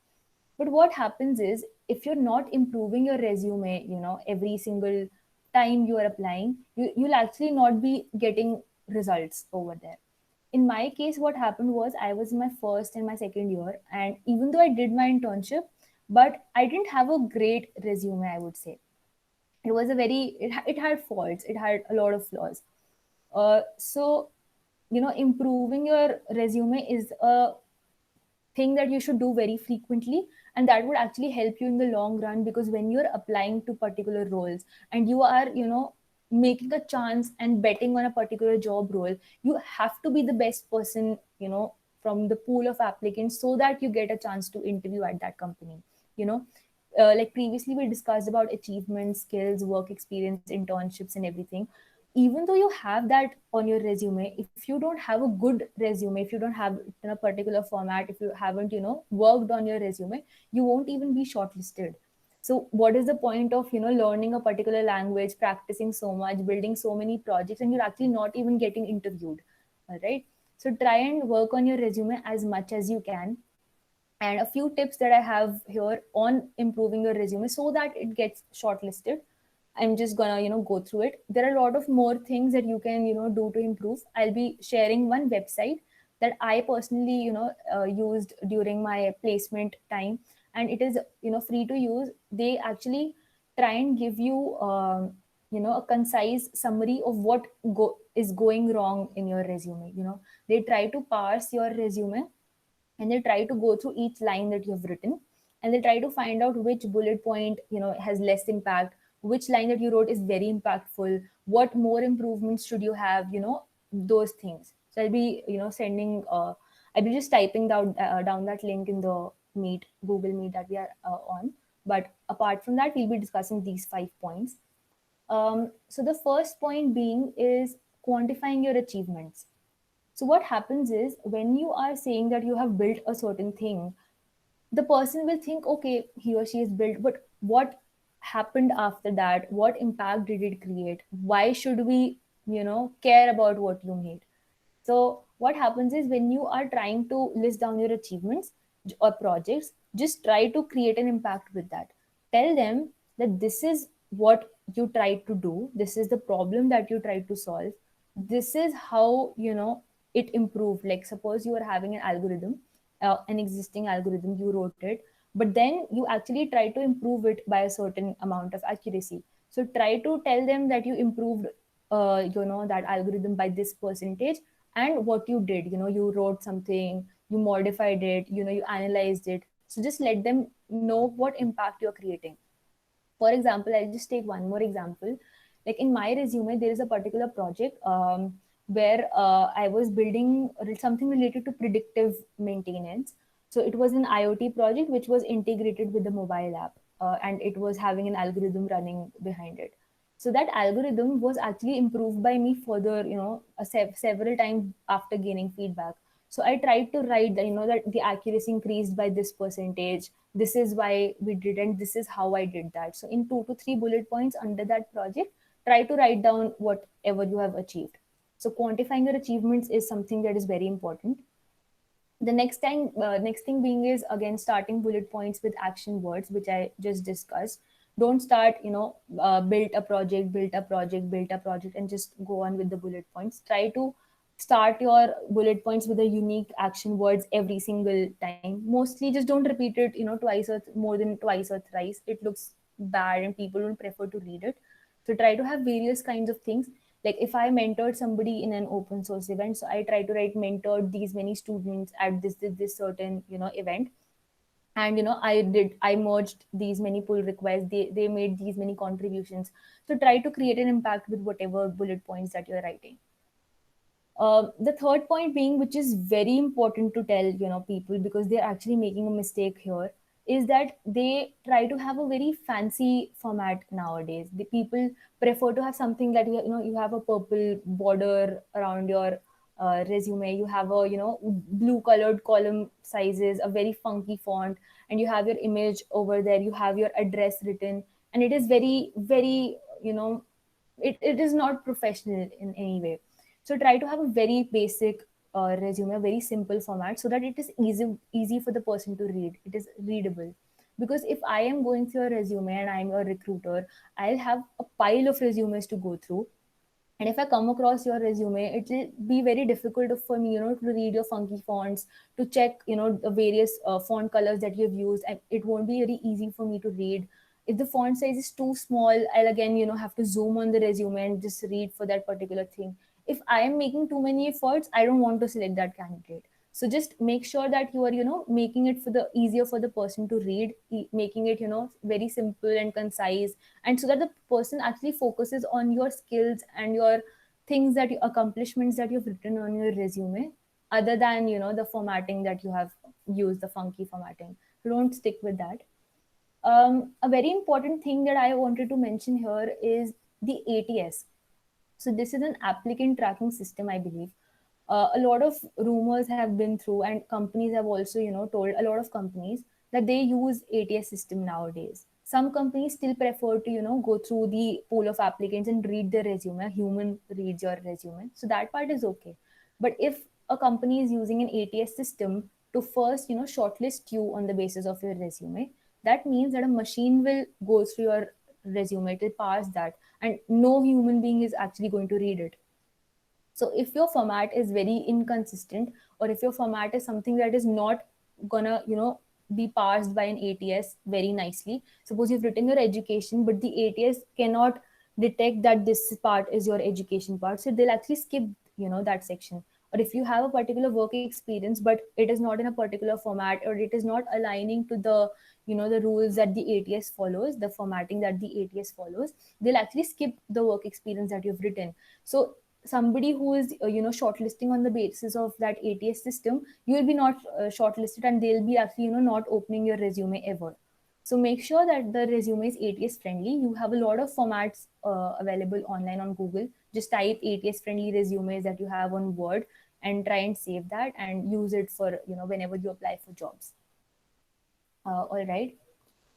But what happens is, if you're not improving your resume, every single time you are applying, you'll actually not be getting results over there. In my case, what happened was I was in my first and my second year, and even though I did my internship, but I didn't have a great resume, I would say. It was a very, it had faults, it had a lot of flaws. So, improving your resume is a thing that you should do very frequently, and that would actually help you in the long run, because when you're applying to particular roles and you are making a chance and betting on a particular job role, you have to be the best person from the pool of applicants, so that you get a chance to interview at that company. you know like previously we discussed about achievements, skills, work experience, internships and everything. Even though you have that on your resume, if you don't have a good resume, if you don't have it in a particular format, if you haven't worked on your resume, you won't even be shortlisted. So what is the point of learning a particular language, practicing so much, building so many projects, and you're actually not even getting interviewed? All right. So try and work on your resume as much as you can. And a few tips that I have here on improving your resume so that it gets shortlisted. I'm just gonna go through it. There are a lot of more things that you can do to improve. I'll be sharing one website that I personally used during my placement time, and it is free to use. They actually try and give you a concise summary of what is going wrong in your resume. They try to parse your resume, and they try to go through each line that you have written, and they try to find out which bullet point has less impact, which line that you wrote is very impactful, what more improvements should you have, those things. So I'll be sending I'll be just typing down that link in the meet, Google Meet that we are on. But apart from that, we'll be discussing these 5 points. So the first point being is quantifying your achievements. So what happens is, when you are saying that you have built a certain thing, the person will think, okay, he or she is built, but what happened after that? What impact did it create? Why should we, care about what you made? So what happens is, when you are trying to list down your achievements or projects, just try to create an impact with that. Tell them that this is what you tried to do. This is the problem that you tried to solve. This is how, it improved. Like suppose you are having an algorithm, an existing algorithm, you wrote it, but then you actually try to improve it by a certain amount of accuracy. So try to tell them that you improved that algorithm by this percentage, and what you did, you wrote something, you modified it, you analyzed it. So just let them know what impact you're creating. For example, I'll just take one more example. Like in my resume, there is a particular project where I was building something related to predictive maintenance. So it was an IoT project which was integrated with the mobile app, and it was having an algorithm running behind it. So that algorithm was actually improved by me further, several times after gaining feedback. So I tried to write that, that the accuracy increased by this percentage. This is why we did, and this is how I did that. So in 2 to 3 bullet points under that project, try to write down whatever you have achieved. So quantifying your achievements is something that is very important. The next thing being is, again, starting bullet points with action words, which I just discussed. Don't start built a project, and just go on with the bullet points. Try to start your bullet points with a unique action words every single time. Mostly just don't repeat it twice or more than twice or thrice. It looks bad and people will prefer to read it. So try to have various kinds of things. Like if I mentored somebody in an open source event, so I try to write mentored these many students at this certain event. And I merged these many pull requests, they made these many contributions. So try to create an impact with whatever bullet points that you're writing. The third point being, which is very important to tell people, because they're actually making a mistake here, is that they try to have a very fancy format nowadays. The people prefer to have something that you have a purple border around your resume, you have a blue colored column sizes, a very funky font, and you have your image over there, you have your address written, and it is very very it is not professional in any way. So try to have a very basic resume, a very simple format, so that it is easy for the person to read. It is readable. Because if I am going through a resume and I'm a recruiter, I'll have a pile of resumes to go through. And if I come across your resume, it will be very difficult for me, to read your funky fonts, to check, the various font colors that you've used, and it won't be very easy for me to read. If the font size is too small, I'll again, have to zoom on the resume and just read for that particular thing. If I am making too many efforts, I don't want to select that candidate. So just make sure that you are, making it for the easier for the person to read, making it, very simple and concise, and so that the person actually focuses on your skills and your things, that accomplishments that you've written on your resume, other than, the formatting that you have used, the funky formatting. Don't stick with that. A very important thing that I wanted to mention here is the ATS. So this is an applicant tracking system, I believe. A lot of rumors have been through, and companies have also, told, a lot of companies, that they use ATS system nowadays. Some companies still prefer to, go through the pool of applicants and read their resume. A human reads your resume, so that part is okay. But if a company is using an ATS system to first, shortlist you on the basis of your resume, that means that a machine will go through your resume, it will pass that, and no human being is actually going to read it. So if your format is very inconsistent, or if your format is something that is not gonna, be parsed by an ATS very nicely, suppose you've written your education, but the ATS cannot detect that this part is your education part, so they'll actually skip, that section. Or if you have a particular work experience, but it is not in a particular format, or it is not aligning to the, the rules that the ATS follows, the formatting that the ATS follows, they'll actually skip the work experience that you've written. So somebody who is, shortlisting on the basis of that ATS system, you will be not shortlisted, and they'll be actually, not opening your resume ever. So make sure that the resume is ATS friendly. You have a lot of formats available online on Google. Just type ATS friendly resumes that you have on Word, and try and save that and use it for, whenever you apply for jobs. All right.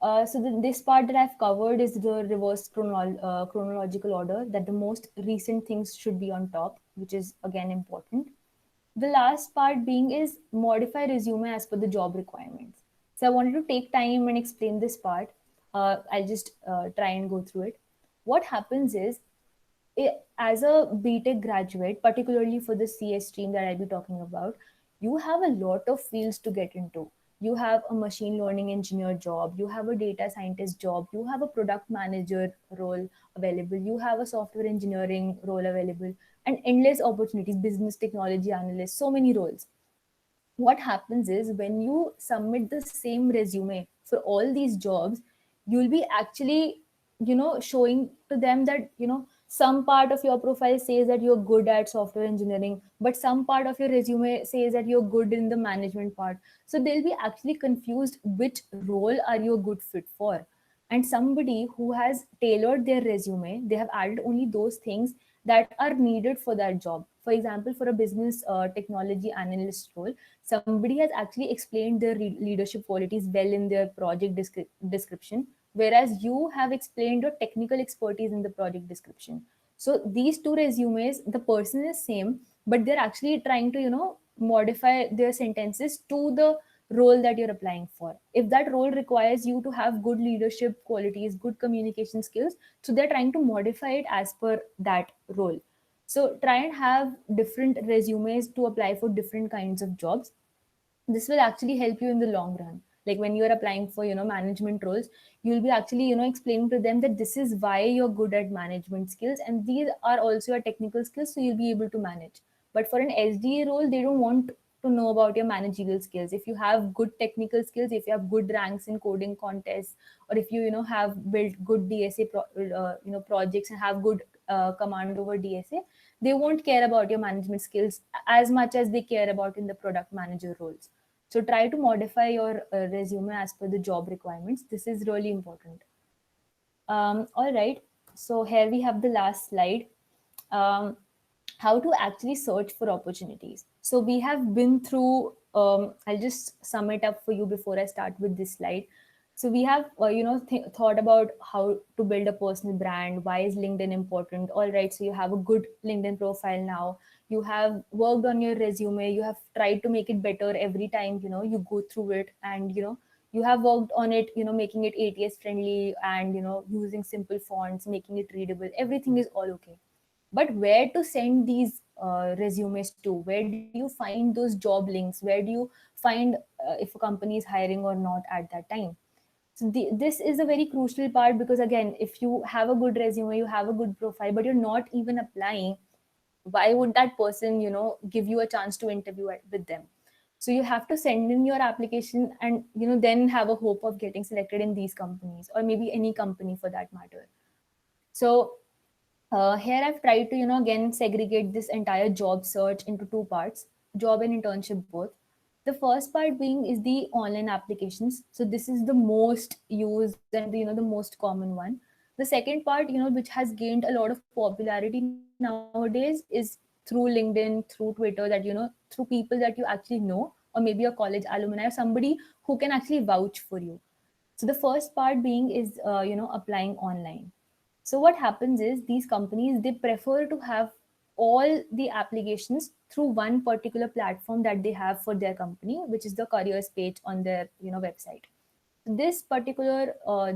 So this part that I've covered is the reverse chronological order, that the most recent things should be on top, which is again important. The last part being is modify resume as per the job requirements. So I wanted to take time and explain this part. I'll just try and go through it. What happens is, as a BTech graduate, particularly for the CS stream that I'll be talking about, you have a lot of fields to get into. You have a machine learning engineer job, you have a data scientist job, you have a product manager role available, you have a software engineering role available, and endless opportunities, business technology analyst, so many roles. What happens is, when you submit the same resume for all these jobs, you'll be actually, showing to them that, some part of your profile says that you're good at software engineering, but some part of your resume says that you're good in the management part. So they'll be actually confused which role are you a good fit for. And somebody who has tailored their resume, they have added only those things that are needed for that job. For example, for a business technology analyst role, somebody has actually explained their leadership qualities well in their project description, whereas you have explained your technical expertise in the project description. So these two resumes, the person is same, but they're actually trying to, modify their sentences to the role that you're applying for. If that role requires you to have good leadership qualities, good communication skills, so they're trying to modify it as per that role. So try and have different resumes to apply for different kinds of jobs. This will actually help you in the long run. Like when you're applying for, management roles, you'll be actually, explaining to them that this is why you're good at management skills, and these are also your technical skills, so you'll be able to manage. But for an SDA role, they don't want to know about your managerial skills. If you have good technical skills, if you have good ranks in coding contests, or if you, have built good DSA projects, and have good command over DSA, they won't care about your management skills as much as they care about in the product manager roles. So try to modify your resume as per the job requirements. This is really important. All right. So here we have the last slide. How to actually search for opportunities. So we have been through, I'll just sum it up for you before I start with this slide. So we have, thought about how to build a personal brand. Why is LinkedIn important? All right. So you have a good LinkedIn profile now. You have worked on your resume. You have tried to make it better every time, you go through it, and, You have worked on it, making it ATS friendly and, using simple fonts, making it readable. Everything is all okay. But where to send these resumes to? Where do you find those job links? Where do you find if a company is hiring or not at that time? So this is a very crucial part, because again, if you have a good resume, you have a good profile, but you're not even applying, why would that person, give you a chance to interview with them? So you have to send in your application and, then have a hope of getting selected in these companies, or maybe any company for that matter. So here I've tried to, again segregate this entire job search into two parts: job and internship both. The first part being is the online applications. So this is the most used and the, the most common one. The second part, which has gained a lot of popularity nowadays, is through LinkedIn, through Twitter, that, through people that you actually know, or maybe a college alumni, or somebody who can actually vouch for you. So the first part being is, applying online. So what happens is, these companies, they prefer to have all the applications through one particular platform that they have for their company, which is the careers page on their, website. This particular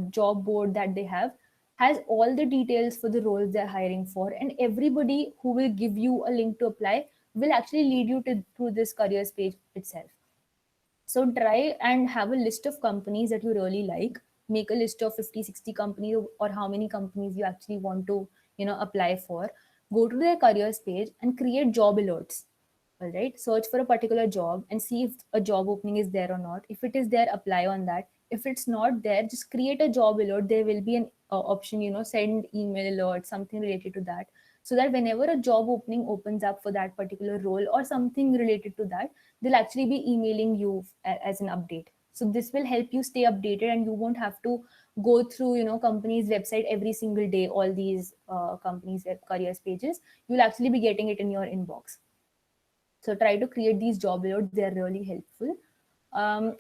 job board that they have has all the details for the roles they're hiring for, and everybody who will give you a link to apply will actually lead you to through this careers page itself. So try and have a list of companies that you really like. Make a list of 50, 60 companies, or how many companies you actually want to, apply for. Go to their careers page and create job alerts. All right. Search for a particular job and see if a job opening is there or not. If it is there, apply on that. If it's not there, just create a job alert. There will be an option, send email alert, something related to that. So that whenever a job opening opens up for that particular role or something related to that, they'll actually be emailing you as an update. So this will help you stay updated, and you won't have to go through, company's website every single day, all these companies web careers pages. You'll actually be getting it in your inbox. So try to create these job alerts. They're really helpful.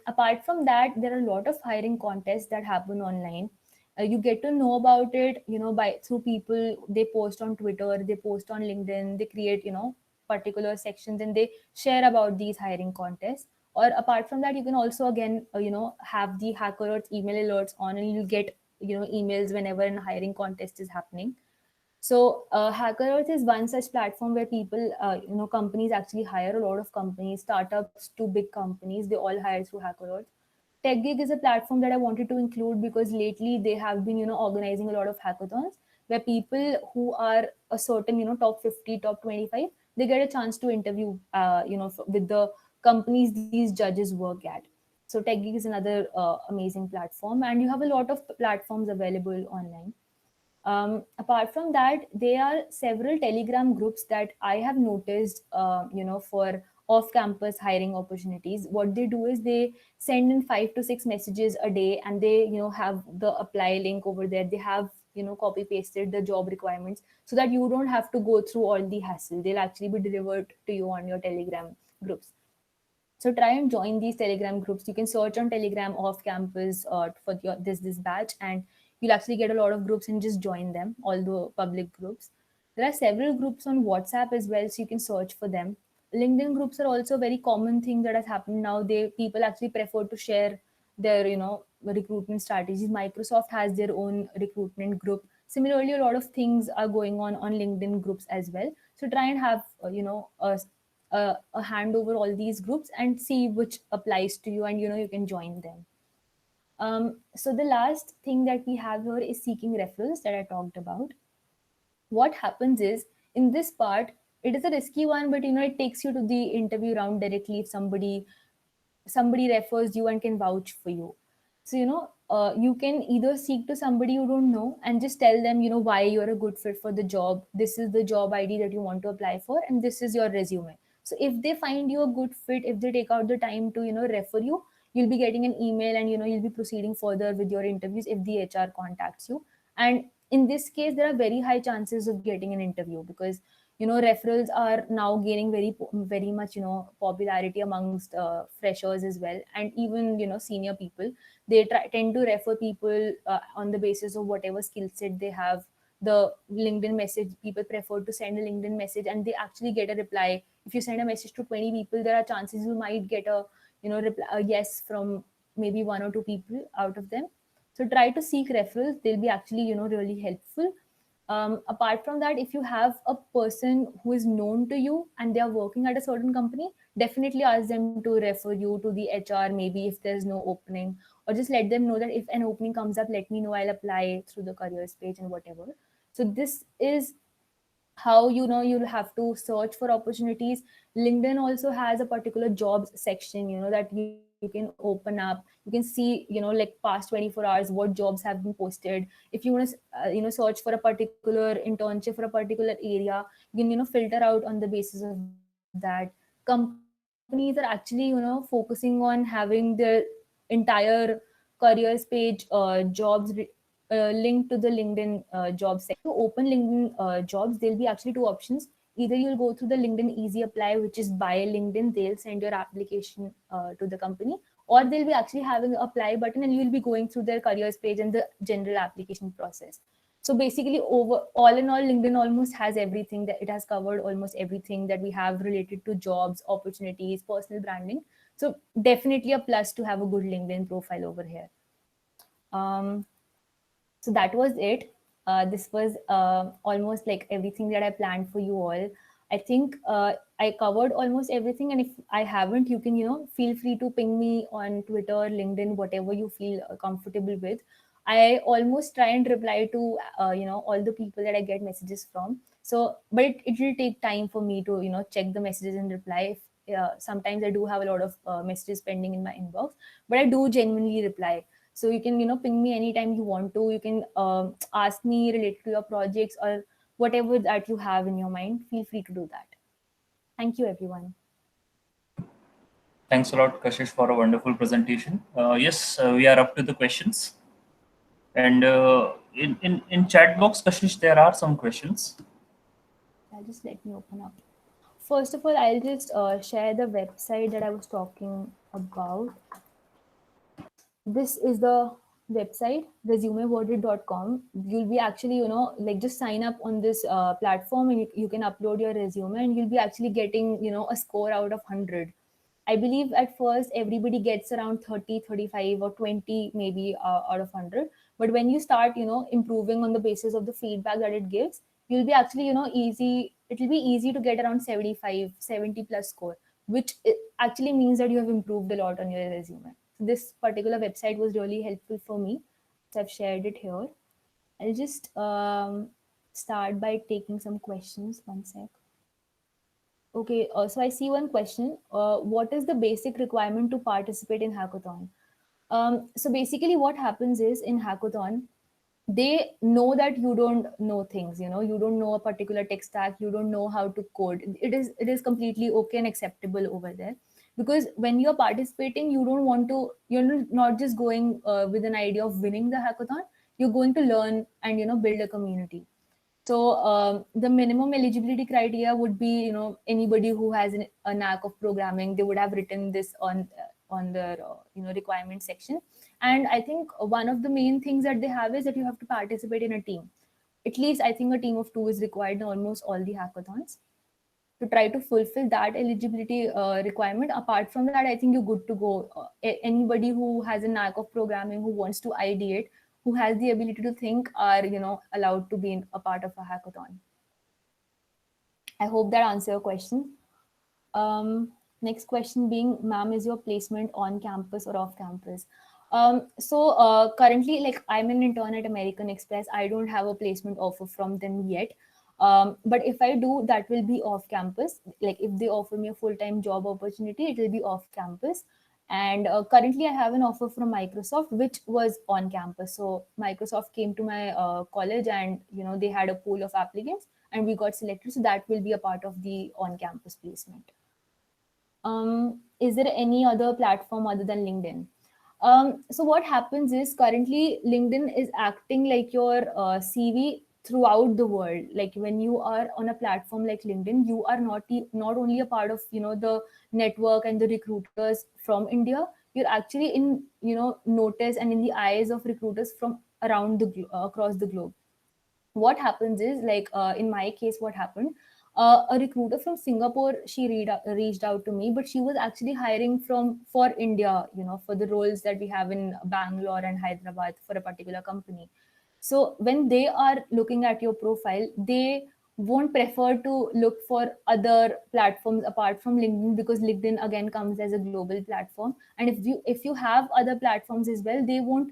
Apart from that, there are a lot of hiring contests that happen online. You get to know about it, by through people. They post on Twitter, they post on LinkedIn, they create, particular sections, and they share about these hiring contests. Or apart from that, you can also again, have the hacker alerts, email alerts on, and you'll get, emails whenever a hiring contest is happening. So, Hacker Earth is one such platform where people, companies actually hire a lot of companies, startups to big companies. They all hire through Hacker Earth. TechGig is a platform that I wanted to include because lately they have been, organizing a lot of hackathons where people who are a certain, top 50, top 25, they get a chance to interview, with the companies these judges work at. So TechGig is another amazing platform, and you have a lot of platforms available online. Apart from that, there are several Telegram groups that I have noticed, for off-campus hiring opportunities. What they do is they send in 5 to 6 messages a day, and they, have the apply link over there. They have, copy pasted the job requirements so that you don't have to go through all the hassle. They'll actually be delivered to you on your Telegram groups. So try and join these Telegram groups. You can search on Telegram off campus for this batch, and you'll actually get a lot of groups and just join them, all the public groups. There are several groups on WhatsApp as well, so you can search for them. LinkedIn groups are also a very common thing that has happened now. People actually prefer to share their, recruitment strategies. Microsoft has their own recruitment group. Similarly, a lot of things are going on LinkedIn groups as well. So try and have, a hand over all these groups and see which applies to you, and, you can join them. So the last thing that we have here is seeking referrals that I talked about. What happens is, in this part, it is a risky one, but, it takes you to the interview round directly if somebody refers you and can vouch for you. So, you can either seek to somebody you don't know and just tell them, why you're a good fit for the job. This is the job ID that you want to apply for, and this is your resume. So if they find you a good fit, if they take out the time to, refer you, you'll be getting an email, and, you'll be proceeding further with your interviews if the HR contacts you. And in this case, there are very high chances of getting an interview, because, referrals are now gaining very much, popularity amongst freshers as well, and even, senior people. They tend to refer people on the basis of whatever skill set they have. The LinkedIn message, people prefer to send a LinkedIn message and they actually get a reply. If you send a message to 20 people, there are chances you might get a, reply, a yes from maybe 1 or 2 people out of them. So try to seek referrals. They'll be actually, really helpful. Apart from that, if you have a person who is known to you and they are working at a certain company, definitely ask them to refer you to the HR, maybe if there's no opening, or just let them know that if an opening comes up, let me know, I'll apply through the careers page and whatever. So this is how, you'll have to search for opportunities. LinkedIn also has a particular jobs section, that you can open up. You can see, like past 24 hours what jobs have been posted. If you want to search for a particular internship for a particular area, you can, filter out on the basis of that. Companies are actually, focusing on having their entire careers page linked to the LinkedIn jobs section. To open LinkedIn jobs, there'll be actually two options. Either you'll go through the LinkedIn Easy Apply, which is by LinkedIn. They'll send your application to the company, or they'll be actually having an apply button, and you'll be going through their careers page and the general application process. So basically, over all in all, LinkedIn almost has everything. That it has covered almost everything that we have related to jobs, opportunities, personal branding. So definitely a plus to have a good LinkedIn profile over here. Um, so that was it. This was almost like everything that I planned for you all. I think I covered almost everything, and if I haven't, you can, feel free to ping me on Twitter, LinkedIn, whatever you feel comfortable with. I almost try and reply to all the people that I get messages from. So, but it will take time for me to, check the messages and reply. Sometimes I do have a lot of messages pending in my inbox, but I do genuinely reply. So you can, ping me anytime you want to. You can ask me related to your projects or whatever that you have in your mind. Feel free to do that. Thank you, everyone. Thanks a lot, Kashish, for a wonderful presentation. Yes, we are up to the questions. And in chat box, Kashish, there are some questions. Just let me open up. First of all, I'll just share the website that I was talking about. This is the website, resumeworded.com. You'll be actually, just sign up on this platform, and you can upload your resume, and you'll be actually getting, a score out of 100. I believe at first everybody gets around 30, 35, or 20 maybe out of 100. But when you start, improving on the basis of the feedback that it gives, you'll be actually, it'll be easy to get around 75, 70 plus score, which actually means that you have improved a lot on your resume. This particular website was really helpful for me. So I've shared it here. I'll just start by taking some questions. One sec. Okay, so I see one question. What is the basic requirement to participate in hackathon? So basically, what happens is in hackathon, they know that you don't know things. You don't know a particular tech stack. You don't know how to code. It is completely okay and acceptable over there, because when you're participating, you don't want to. You're not just going with an idea of winning the hackathon. You're going to learn and build a community. So the minimum eligibility criteria would be, anybody who has a knack of programming. They would have written this on their requirement section. And I think one of the main things that they have is that you have to participate in a team. At least I think a team of 2 is required in almost all the hackathons to try to fulfill that eligibility requirement. Apart from that, I think you're good to go. Anybody who has a knack of programming, who wants to ideate, who has the ability to think, are allowed to be a part of a hackathon. I hope that answers your question. Next question being, ma'am, is your placement on campus or off campus? So currently, like, I'm an intern at American Express. I don't have a placement offer from them yet. But if I do, that will be off campus. Like, if they offer me a full-time job opportunity, it will be off campus. And currently, I have an offer from Microsoft, which was on campus. So Microsoft came to my college, and they had a pool of applicants, and we got selected. So that will be a part of the on-campus placement. Is there any other platform other than LinkedIn? So what happens is, currently LinkedIn is acting like your CV throughout the world. Like, when you are on a platform like LinkedIn, you are not only a part of the network and the recruiters from India. You're actually in notice and in the eyes of recruiters from around the across the globe. What happens is, like, in my case, what happened, A recruiter from Singapore, she reached out to me, but she was actually hiring for India, for the roles that we have in Bangalore and Hyderabad for a particular company. So when they are looking at your profile, they won't prefer to look for other platforms apart from LinkedIn, because LinkedIn again comes as a global platform. And if you have other platforms as well, they won't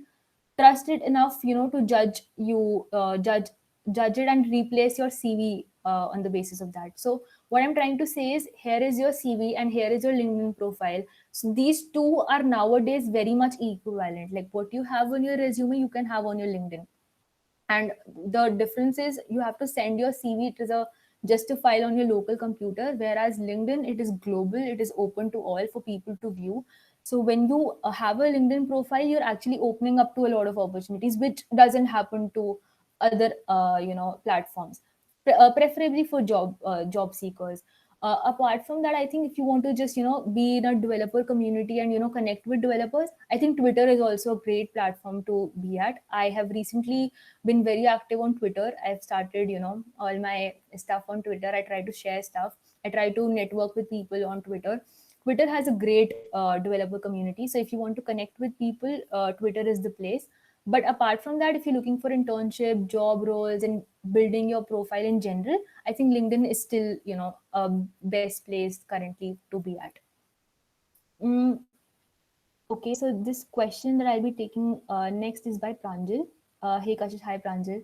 trust it enough, to judge you, judge it and replace your CV on the basis of that. So what I'm trying to say is, here is your CV and here is your LinkedIn profile. So these two are nowadays very much equivalent. Like what you have on your resume, you can have on your LinkedIn. And the difference is, you have to send your CV. It is just a file on your local computer, whereas LinkedIn, it is global, it is open to all for people to view. So when you have a LinkedIn profile, you're actually opening up to a lot of opportunities, which doesn't happen to other platforms. Preferably for job seekers. Apart from that, I think if you want to just be in a developer community and connect with developers, I think Twitter is also a great platform to be at. I have recently been very active on Twitter. I've started, all my stuff on Twitter. I try to share stuff. I try to network with people on Twitter. Twitter has a great developer community. So if you want to connect with people, Twitter is the place. But apart from that, if you're looking for internship, job roles, and building your profile in general, I think LinkedIn is still, a best place currently to be at. Mm, okay, so this question that I'll be taking next is by Pranjal. Hey Kashish, hi Pranjal.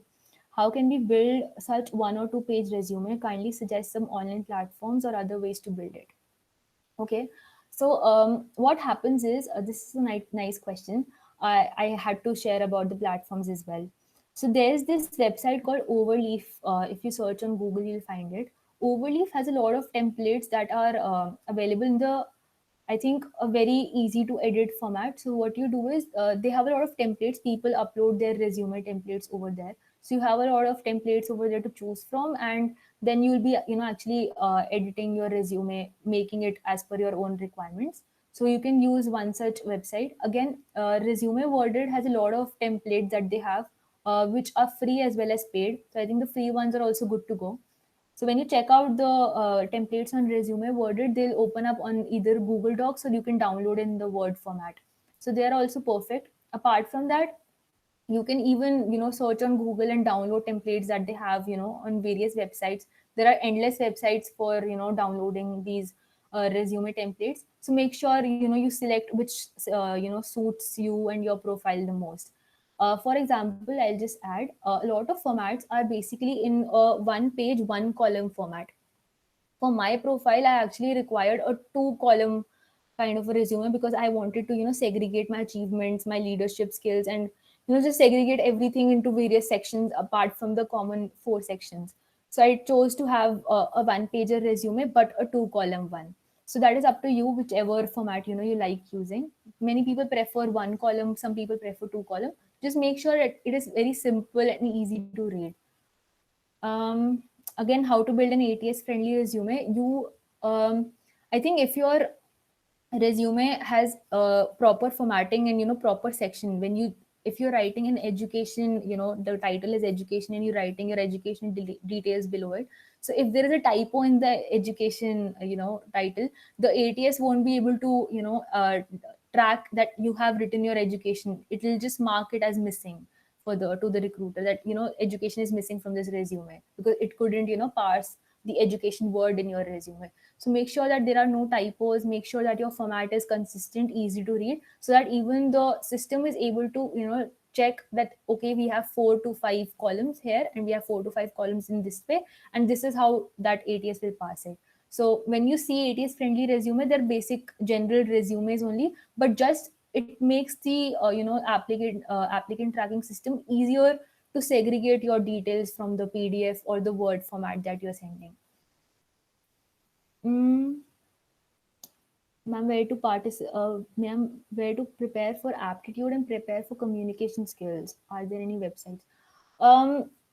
How can we build such 1 or 2 page resume? Kindly suggest some online platforms or other ways to build it. Okay, so what happens is, this is a nice question. I had to share about the platforms as well. So there's this website called Overleaf. If you search on Google, you'll find it. Overleaf has a lot of templates that are available in the, I think, a very easy to edit format. So what you do is, they have a lot of templates. People upload their resume templates over there. So you have a lot of templates over there to choose from, and then you'll be, actually editing your resume, making it as per your own requirements. So you can use one such website. Again, Resume Worded has a lot of templates that they have, which are free as well as paid. So I think the free ones are also good to go. So when you check out the templates on Resume Worded, they'll open up on either Google Docs or you can download in the Word format. So they are also perfect. Apart from that, you can even search on Google and download templates that they have on various websites. There are endless websites for downloading these resume templates. So make sure you select which suits you and your profile the most. For example, I'll just add, a lot of formats are basically in a one page, one column format. For my profile, I actually required a 2 column kind of a resume, because I wanted to segregate my achievements, my leadership skills, and just segregate everything into various sections apart from the common 4 sections. So I chose to have a one pager resume, but a 2 column one. So that is up to you, whichever format you like using. Many people prefer 1 column, some people prefer 2 column. Just make sure that it is very simple and easy to read. Again, how to build an ATS friendly resume. I think if your resume has proper formatting and proper section, if you're writing in education, the title is education and you're writing your education details below it. So if there is a typo in the education title, the ATS won't be able to track that you have written your education. It will just mark it as missing to the recruiter, that education is missing from this resume, because it couldn't parse the education word in your resume. So make sure that there are no typos, make sure that your format is consistent, easy to read, so that even the system is able to check that, okay, we have 4 to 5 columns here and we have 4 to 5 columns in this way, and this is how that ATS will pass it. So when you see ATS friendly resume, they're basic general resumes only, but just it makes the applicant tracking system easier to segregate your details from the PDF or the Word format that you're sending. Ma'am, where to prepare for aptitude and prepare for communication skills? Are there any websites?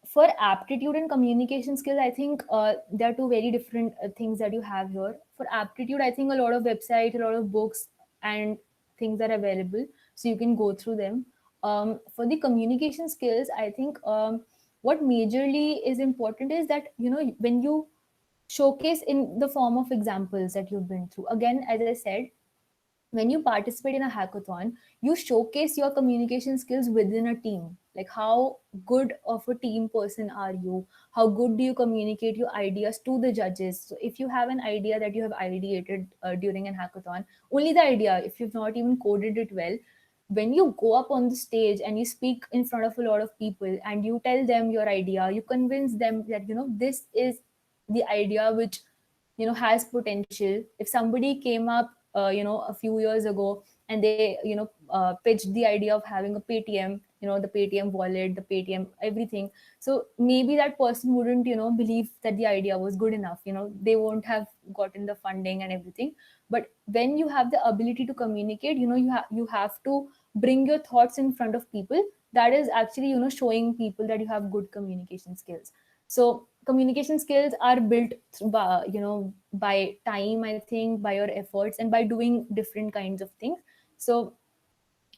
For aptitude and communication skills, I think there are two very different things that you have here. For aptitude, I think a lot of websites, a lot of books and things are available, so you can go through them. For the communication skills, I think what majorly is important is that when you showcase in the form of examples that you've been through. Again, as I said, when you participate in a hackathon, you showcase your communication skills within a team. Like, how good of a team person are you? How good do you communicate your ideas to the judges? So if you have an idea that you have ideated during an hackathon, only the idea, if you've not even coded it well, when you go up on the stage and you speak in front of a lot of people and you tell them your idea, you convince them that, this is the idea which, has potential. If somebody came up a few years ago and they, pitched the idea of having a Paytm, the Paytm wallet, the Paytm everything, so maybe that person wouldn't, believe that the idea was good enough. They won't have gotten the funding and everything. But when you have the ability to communicate, you have to bring your thoughts in front of people. That is actually, showing people that you have good communication skills. So communication skills are built by, by time, I think, by your efforts and by doing different kinds of things. So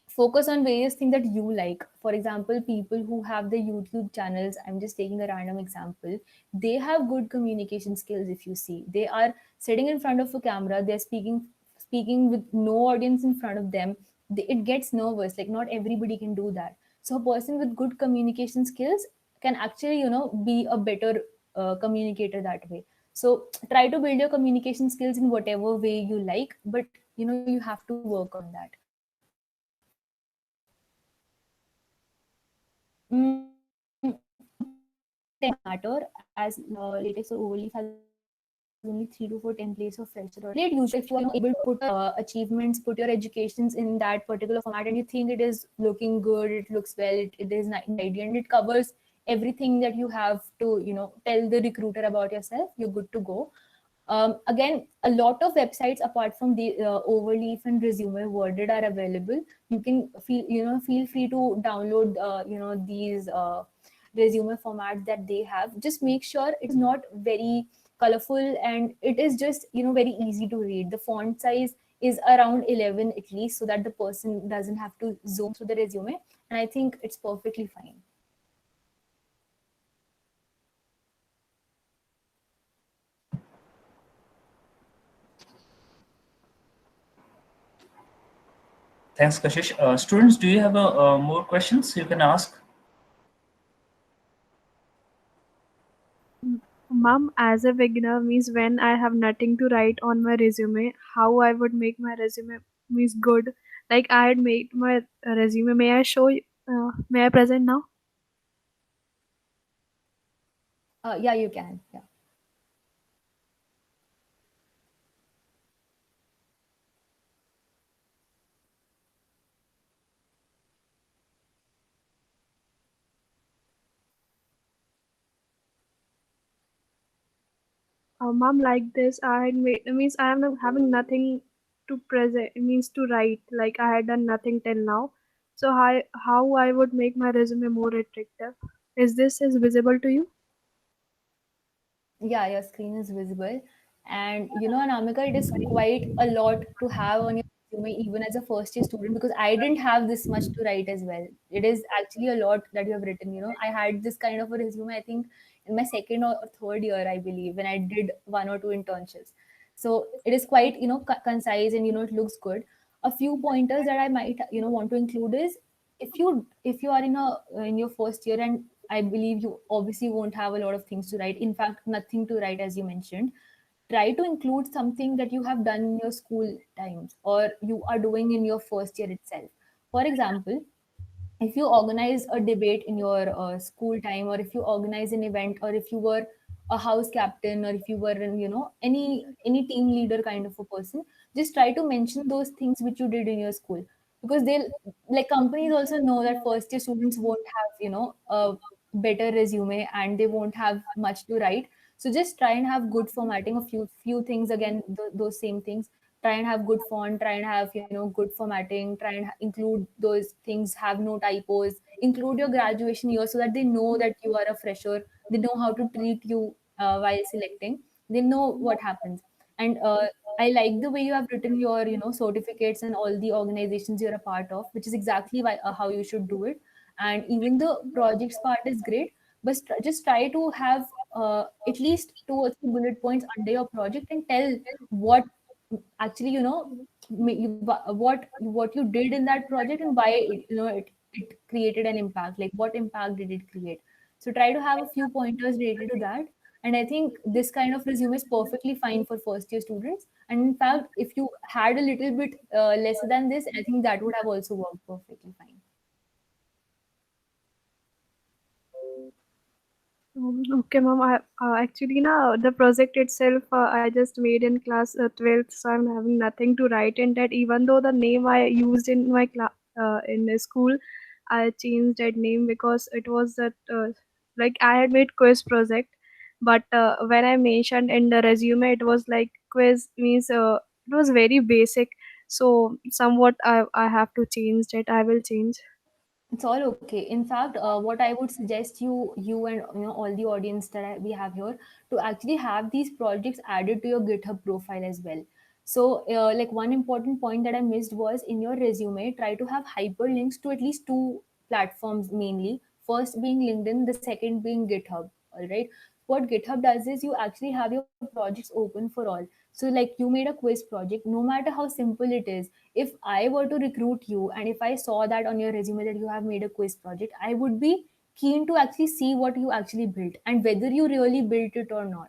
focus on various things that you like. For example, people who have the YouTube channels, I'm just taking a random example, they have good communication skills. If you see, they are sitting in front of a camera, they're speaking with no audience in front of them. It gets nervous. Like, not everybody can do that. So a person with good communication skills can actually, be a better communicator that way. So try to build your communication skills in whatever way you like, but you have to work on that. Matter, as latex or overleaf has only 3 to 4 templates of fresher or usually, if you are able to put achievements, put your educations in that particular format, and you think it is looking good, it looks well, it is tidy, and it covers everything that you have to, tell the recruiter about yourself, you're good to go. Again, a lot of websites apart from the Overleaf and Resume Worded are available. You can feel free to download these resume formats that they have. Just make sure it is not very colorful, and it is just, very easy to read. The font size is around 11 at least, so that the person doesn't have to zoom through the resume, and I think it's perfectly fine. Thanks, Kashish. Students, do you have more questions you can ask? Mom, as a beginner means when I have nothing to write on my resume, how I would make my resume means good. Like I had made my resume. May I show you? May I present now? Yeah, you can. Yeah. Mom, like this, I had made. It means I am not having nothing to present. It means to write. Like I had done nothing till now. So how I would make my resume more attractive? Is visible to you? Yeah, your screen is visible. And Anamika, it is quite a lot to have on your resume, even as a first year student, because I didn't have this much to write as well. It is actually a lot that you have written. I had this kind of a resume, I think, in my second or third year, I believe, when I did 1 or 2 internships. So it is quite, concise, and, it looks good. A few pointers that I might, want to include is, if you are in your first year, and I believe you obviously won't have a lot of things to write, in fact nothing to write, as you mentioned, try to include something that you have done in your school times, or you are doing in your first year itself. For example, if you organize a debate in your school time, or if you organize an event, or if you were a house captain, or if you were in, any team leader kind of a person, just try to mention those things which you did in your school, because they'll, like, companies also know that first year students won't have, a better resume, and they won't have much to write. So just try and have good formatting, a few things, again, those same things. Try and have good font, try and have, good formatting, try and include those things, have no typos, include your graduation year, so that they know that you are a fresher, they know how to treat you while selecting, they know what happens. And I like the way you have written your, certificates and all the organizations you're a part of, which is exactly how you should do it. And even the projects part is great, but just try to have at least 2 or 3 bullet points under your project and tell what actually, what you did in that project and why it created an impact, like what impact did it create. So try to have a few pointers related to that. And I think this kind of resume is perfectly fine for first year students. And in fact, if you had a little bit lesser than this, I think that would have also worked perfectly fine. Okay, ma'am. Actually, now the project itself I just made in class 12th, so I'm having nothing to write in that. Even though the name I used in my class in the school, I changed that name because it was that like I had made quiz project, but when I mentioned in the resume, it was like quiz means it was very basic. So somewhat I have to change that. I will change. It's all okay. In fact, what I would suggest you and all the audience that we have here, to actually have these projects added to your GitHub profile as well. So, like one important point that I missed was in your resume, try to have hyperlinks to at least two platforms mainly. First being LinkedIn, the second being GitHub. All right. What GitHub does is you actually have your projects open for all. So, like you made a quiz project, no matter how simple it is, if I were to recruit you and if I saw that on your resume that you have made a quiz project, I would be keen to actually see what you actually built and whether you really built it or not.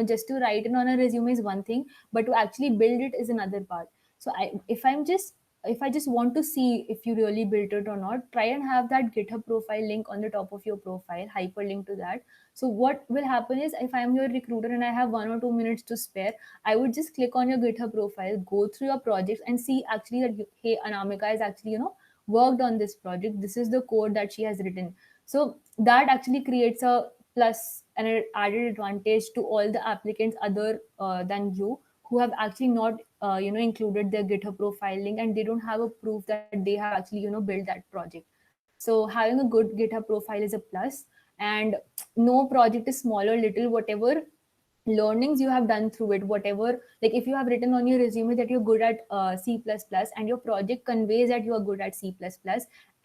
Just to write it on a resume is one thing, but to actually build it is another part. So if I just want to see if you really built it or not, try and have that GitHub profile link on the top of your profile, hyperlink to that. So what will happen is if I am your recruiter and I have 1 or 2 minutes to spare, I would just click on your GitHub profile, go through your projects and see actually that, hey, Anamika has actually, worked on this project. This is the code that she has written. So that actually creates a plus and an added advantage to all the applicants other than you who have actually not, included their GitHub profile link and they don't have a proof that they have actually, built that project. So having a good GitHub profile is a plus. And no project is small or little, whatever learnings you have done through it, whatever, like if you have written on your resume that you're good at C++ and your project conveys that you are good at C++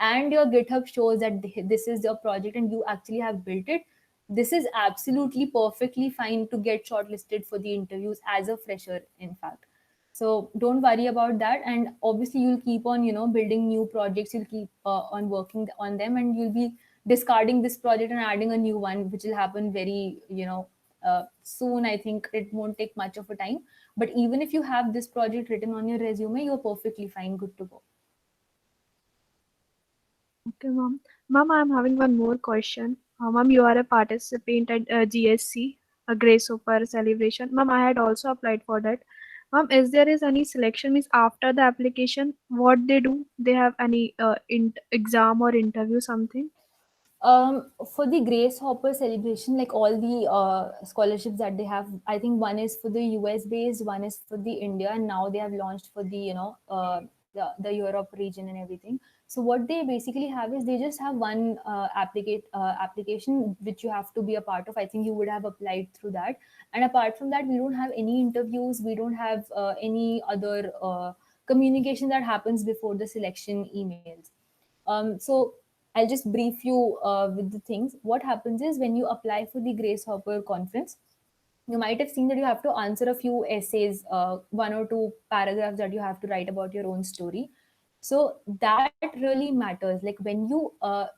and your GitHub shows that this is your project and you actually have built it, this is absolutely perfectly fine to get shortlisted for the interviews as a fresher, in fact. So don't worry about that. And obviously you'll keep on, building new projects, you'll keep on working on them, and you'll be discarding this project and adding a new one, which will happen very, soon. I think it won't take much of a time. But even if you have this project written on your resume, you're perfectly fine, good to go. Okay, ma'am. Ma'am, I'm having one more question. Ma'am, you are a participant at GSC, a Grace Super celebration. Ma'am, I had also applied for that. Ma'am, is there is any selection means after the application, what they do? They have any exam or interview something? For the Grace Hopper celebration, like all the scholarships that they have, I think one is for the US based, one is for the India, and now they have launched for the, the Europe region and everything. So what they basically have is they just have one application which you have to be a part of. I think you would have applied through that. And apart from that, we don't have any interviews. We don't have any other communication that happens before the selection emails. So I'll just brief you with the things. What happens is when you apply for the Grace Hopper conference, you might have seen that you have to answer a few essays, 1 or 2 paragraphs that you have to write about your own story. So that really matters. Like when you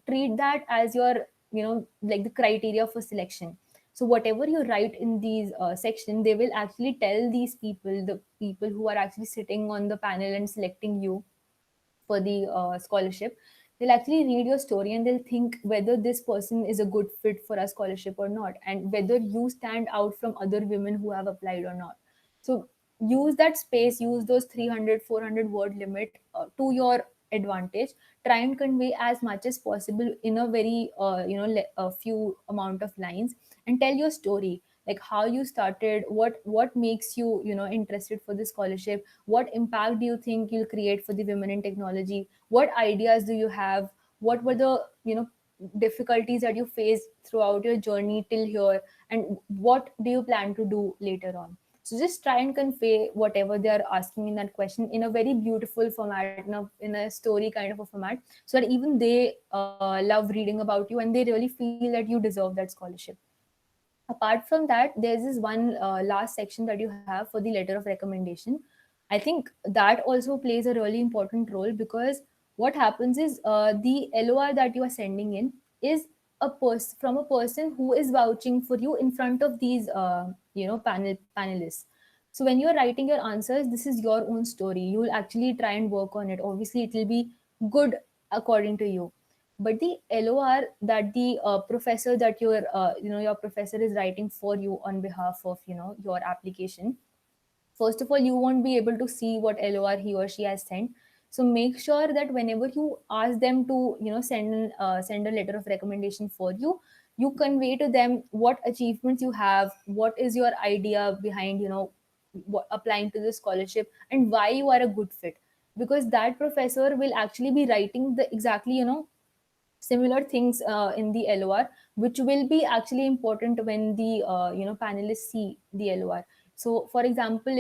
treat that as your, like the criteria for selection. So whatever you write in these section, they will actually tell these people, the people who are actually sitting on the panel and selecting you for the scholarship, they'll actually read your story and they'll think whether this person is a good fit for a scholarship or not, and whether you stand out from other women who have applied or not. So use that space, use those 300, 400 word limit to your advantage. Try and convey as much as possible in a very a few amount of lines, and tell your story, like how you started, what makes you, interested for the scholarship, what impact do you think you'll create for the women in technology, what ideas do you have, what were the, difficulties that you faced throughout your journey till here, and what do you plan to do later on. So just try and convey whatever they are asking in that question in a very beautiful format, in a story kind of a format, so that even they love reading about you and they really feel that you deserve that scholarship. Apart from that, there's this one last section that you have for the letter of recommendation. I think that also plays a really important role, because what happens is, the LOR that you are sending in is from a person who is vouching for you in front of these panelists. So when you're writing your answers, this is your own story. You will actually try and work on it. Obviously it will be good according to you, but the LOR that the professor that your professor is writing for you on behalf of your application, first of all, you won't be able to see what LOR he or she has sent. So make sure that whenever you ask them to send a letter of recommendation for you, you convey to them what achievements you have, what is your idea behind applying to the scholarship, and why you are a good fit, because that professor will actually be writing the exactly similar things in the LOR, which will be actually important when the panelists see the LOR. So, for example,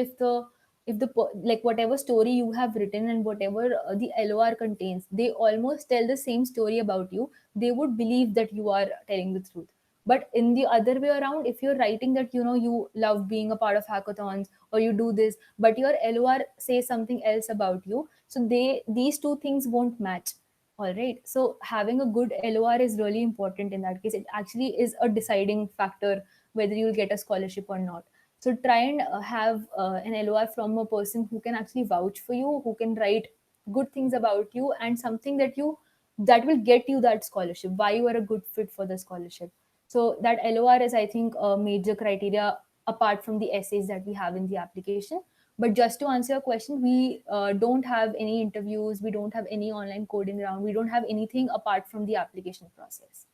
like whatever story you have written and whatever the LOR contains, they almost tell the same story about you. They would believe that you are telling the truth. But in the other way around, if you're writing that you love being a part of hackathons or you do this, but your LOR says something else about you, so these two things won't match. All right. So having a good LOR is really important in that case. It actually is a deciding factor whether you'll get a scholarship or not. So try and have an LOR from a person who can actually vouch for you, who can write good things about you, and something that will get you that scholarship, why you are a good fit for the scholarship. So that LOR is, I think, a major criteria apart from the essays that we have in the application. But just to answer your question, we don't have any interviews, we don't have any online coding round, we don't have anything apart from the application process.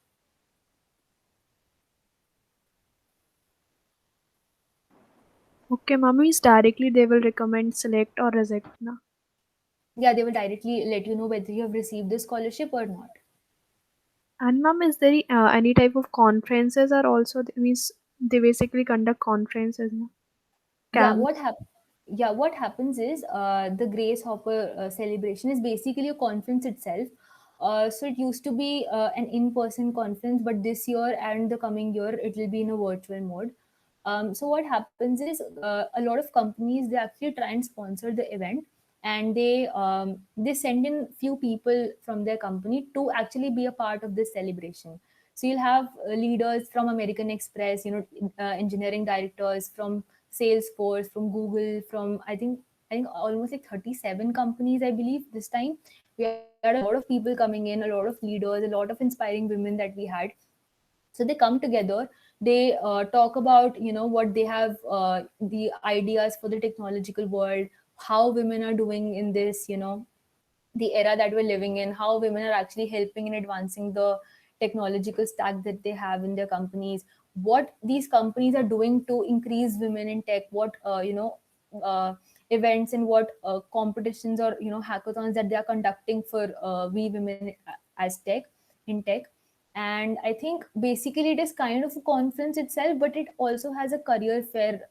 Okay, ma'am, means directly they will recommend, select or reject, na? Yeah, they will directly let you know whether you have received the scholarship or not. And ma'am, is there any type of conferences are also, means they basically conduct conferences, na? Yeah, Camp. what happens is, the Grace Hopper celebration is basically a conference itself. So it used to be an in-person conference, but this year and the coming year it will be in a virtual mode. So what happens is, a lot of companies, they actually try and sponsor the event, and they send in few people from their company to actually be a part of this celebration. So you'll have leaders from American Express, engineering directors from Salesforce, from Google, from I think almost like 37 companies, I believe, this time. We had a lot of people coming in, a lot of leaders, a lot of inspiring women that we had. So they come together, they talk about what they have, the ideas for the technological world, how women are doing in this, the era that we're living in, how women are actually helping in advancing the technological stack that they have in their companies, what these companies are doing to increase women in tech, what uh, events and what competitions or hackathons that they are conducting for we women as tech in tech. And I think basically it is kind of a conference itself, but it also has a career fair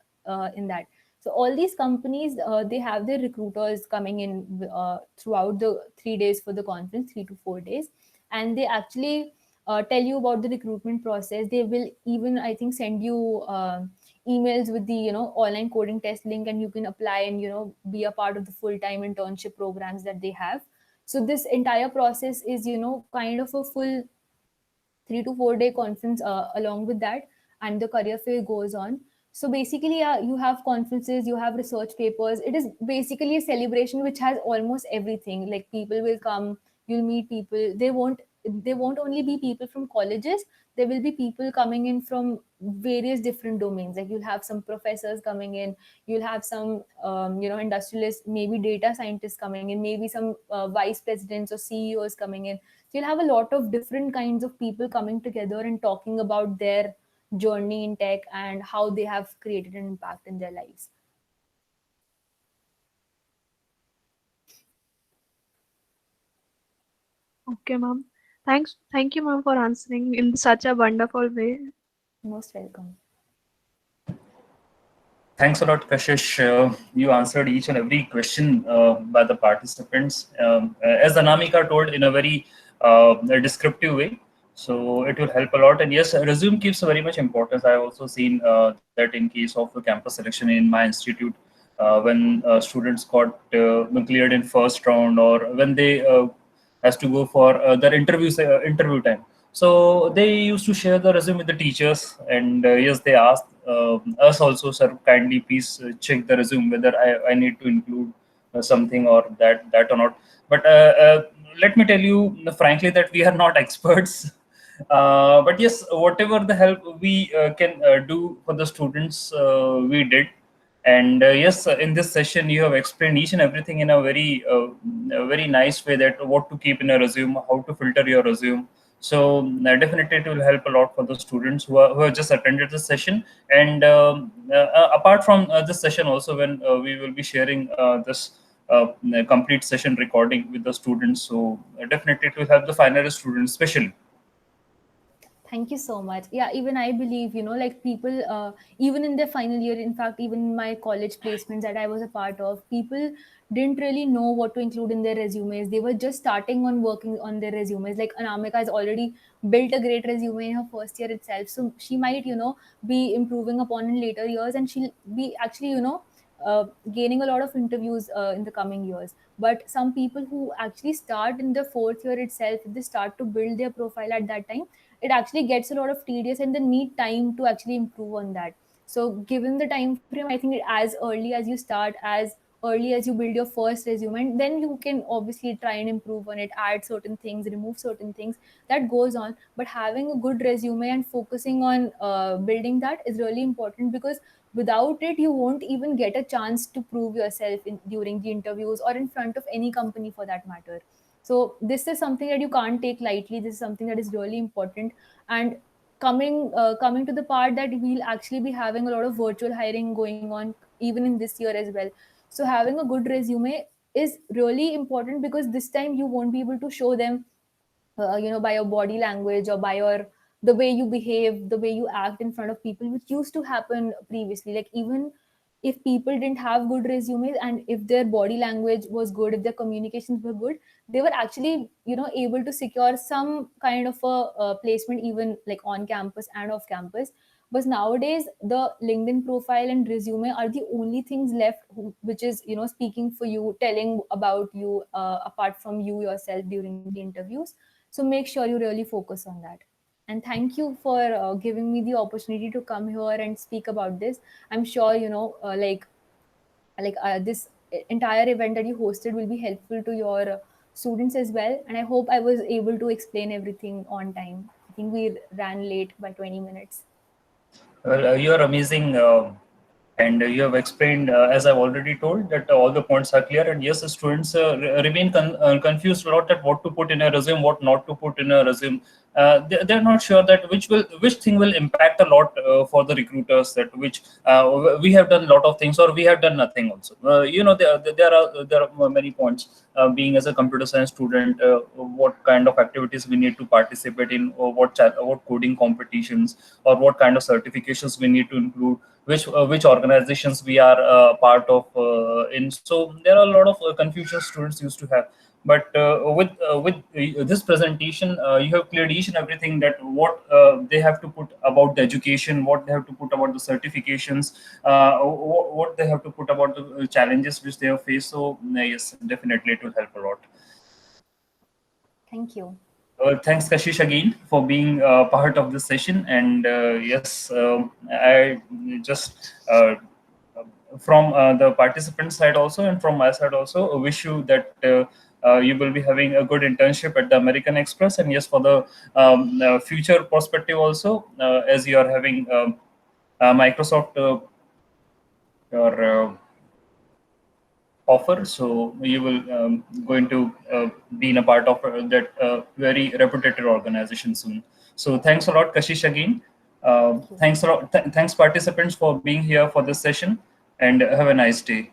in that. So all these companies, they have their recruiters coming in throughout the 3 days for the conference, 3 to 4 days, and they actually tell you about the recruitment process. They will even, I think, send you emails with the online coding test link, and you can apply and be a part of the full time internship programs that they have. So this entire process is kind of a full 3 to 4 day conference along with that, and the career fair goes on. So basically, yeah, you have conferences, you have research papers. It is basically a celebration which has almost everything. Like, people will come, you'll meet people. They won't only be people from colleges. There will be people coming in from various different domains. Like, you'll have some professors coming in, you'll have some industrialists, maybe data scientists coming in, maybe some vice presidents or CEOs coming in. So you'll have a lot of different kinds of people coming together and talking about their journey in tech and how they have created an impact in their lives. Okay, ma'am. Thank you, ma'am, for answering in such a wonderful way. Most welcome. Thanks a lot, Kashish. You answered each and every question by the participants. As Anamika told in a very descriptive way, So it will help a lot. And yes, resume keeps very much importance. I also seen that in case of the campus selection in my institute, when students got cleared in first round, or when they has to go for their interview time. So they used to share the resume with the teachers, and yes, they asked us also, sir, kindly please check the resume whether I need to include something or that or not. But let me tell you frankly that we are not experts. But yes, whatever the help we can do for the students, we did. And yes, in this session, you have explained each and everything in a very nice way, that what to keep in a resume, how to filter your resume. So definitely, it will help a lot for the students who have just attended this session. And apart from this session, also when we will be sharing this complete session recording with the students, so definitely it will help the finalist students, especially. Thank you so much. Yeah, even I believe, like people, even in their final year, in fact, even in my college placements that I was a part of, people didn't really know what to include in their resumes. They were just starting on working on their resumes. Like Anamika has already built a great resume in her first year itself. So she might, be improving upon in later years, and she'll be actually, gaining a lot of interviews in the coming years. But some people who actually start in the fourth year itself, if they start to build their profile at that time, it actually gets a lot of tedious, and they need time to actually improve on that. So given the time frame, I think as early as you start, as early as you build your first resume, and then you can obviously try and improve on it, add certain things, remove certain things, that goes on. But having a good resume and focusing on building that is really important, because without it you won't even get a chance to prove yourself during the interviews or in front of any company for that matter. So this is something that you can't take lightly. This is something that is really important. And coming to the part that we'll actually be having a lot of virtual hiring going on even in this year as well. So having a good resume is really important, because this time you won't be able to show them by your body language, or by your the way you behave, the way you act in front of people, which used to happen previously. Like even if people didn't have good resumes, and if their body language was good, if their communications were good, they were actually able to secure some kind of a placement, even like on campus and off campus. But nowadays the LinkedIn profile and resume are the only things left which is speaking for you, telling about you, apart from you yourself during the interviews. So make sure you really focus on that. And thank you for giving me the opportunity to come here and speak about this. I'm sure this entire event that you hosted will be helpful to your students as well. And I hope I was able to explain everything on time. I think we ran late by 20 minutes. Well, you are amazing, and you have explained, as I've already told, that all the points are clear. And yes, the students remain confused a lot at what to put in a resume, what not to put in a resume. They're not sure that which thing will impact a lot for the recruiters. That which we have done a lot of things, or we have done nothing. Also, there are many points. Being as a computer science student, what kind of activities we need to participate in, or what coding competitions, or what kind of certifications we need to include, which organizations we are part of in. So there are a lot of confusion students used to have. But with this presentation, you have cleared each and everything, that what they have to put about the education, what they have to put about the certifications, what they have to put about the challenges which they have faced. So yes, definitely it will help a lot. Thank you. Thanks, Kashish, again for being part of this session. And yes, I just from the participant side also, and from my side also, wish you that you will be having a good internship at the American Express. And yes, for the future perspective also, as you are having Microsoft your offer, so you will going to be in a part of that very reputed organization soon. So thanks a lot, Kashish, again. Thanks a lot. Thanks participants for being here for this session, and have a nice day.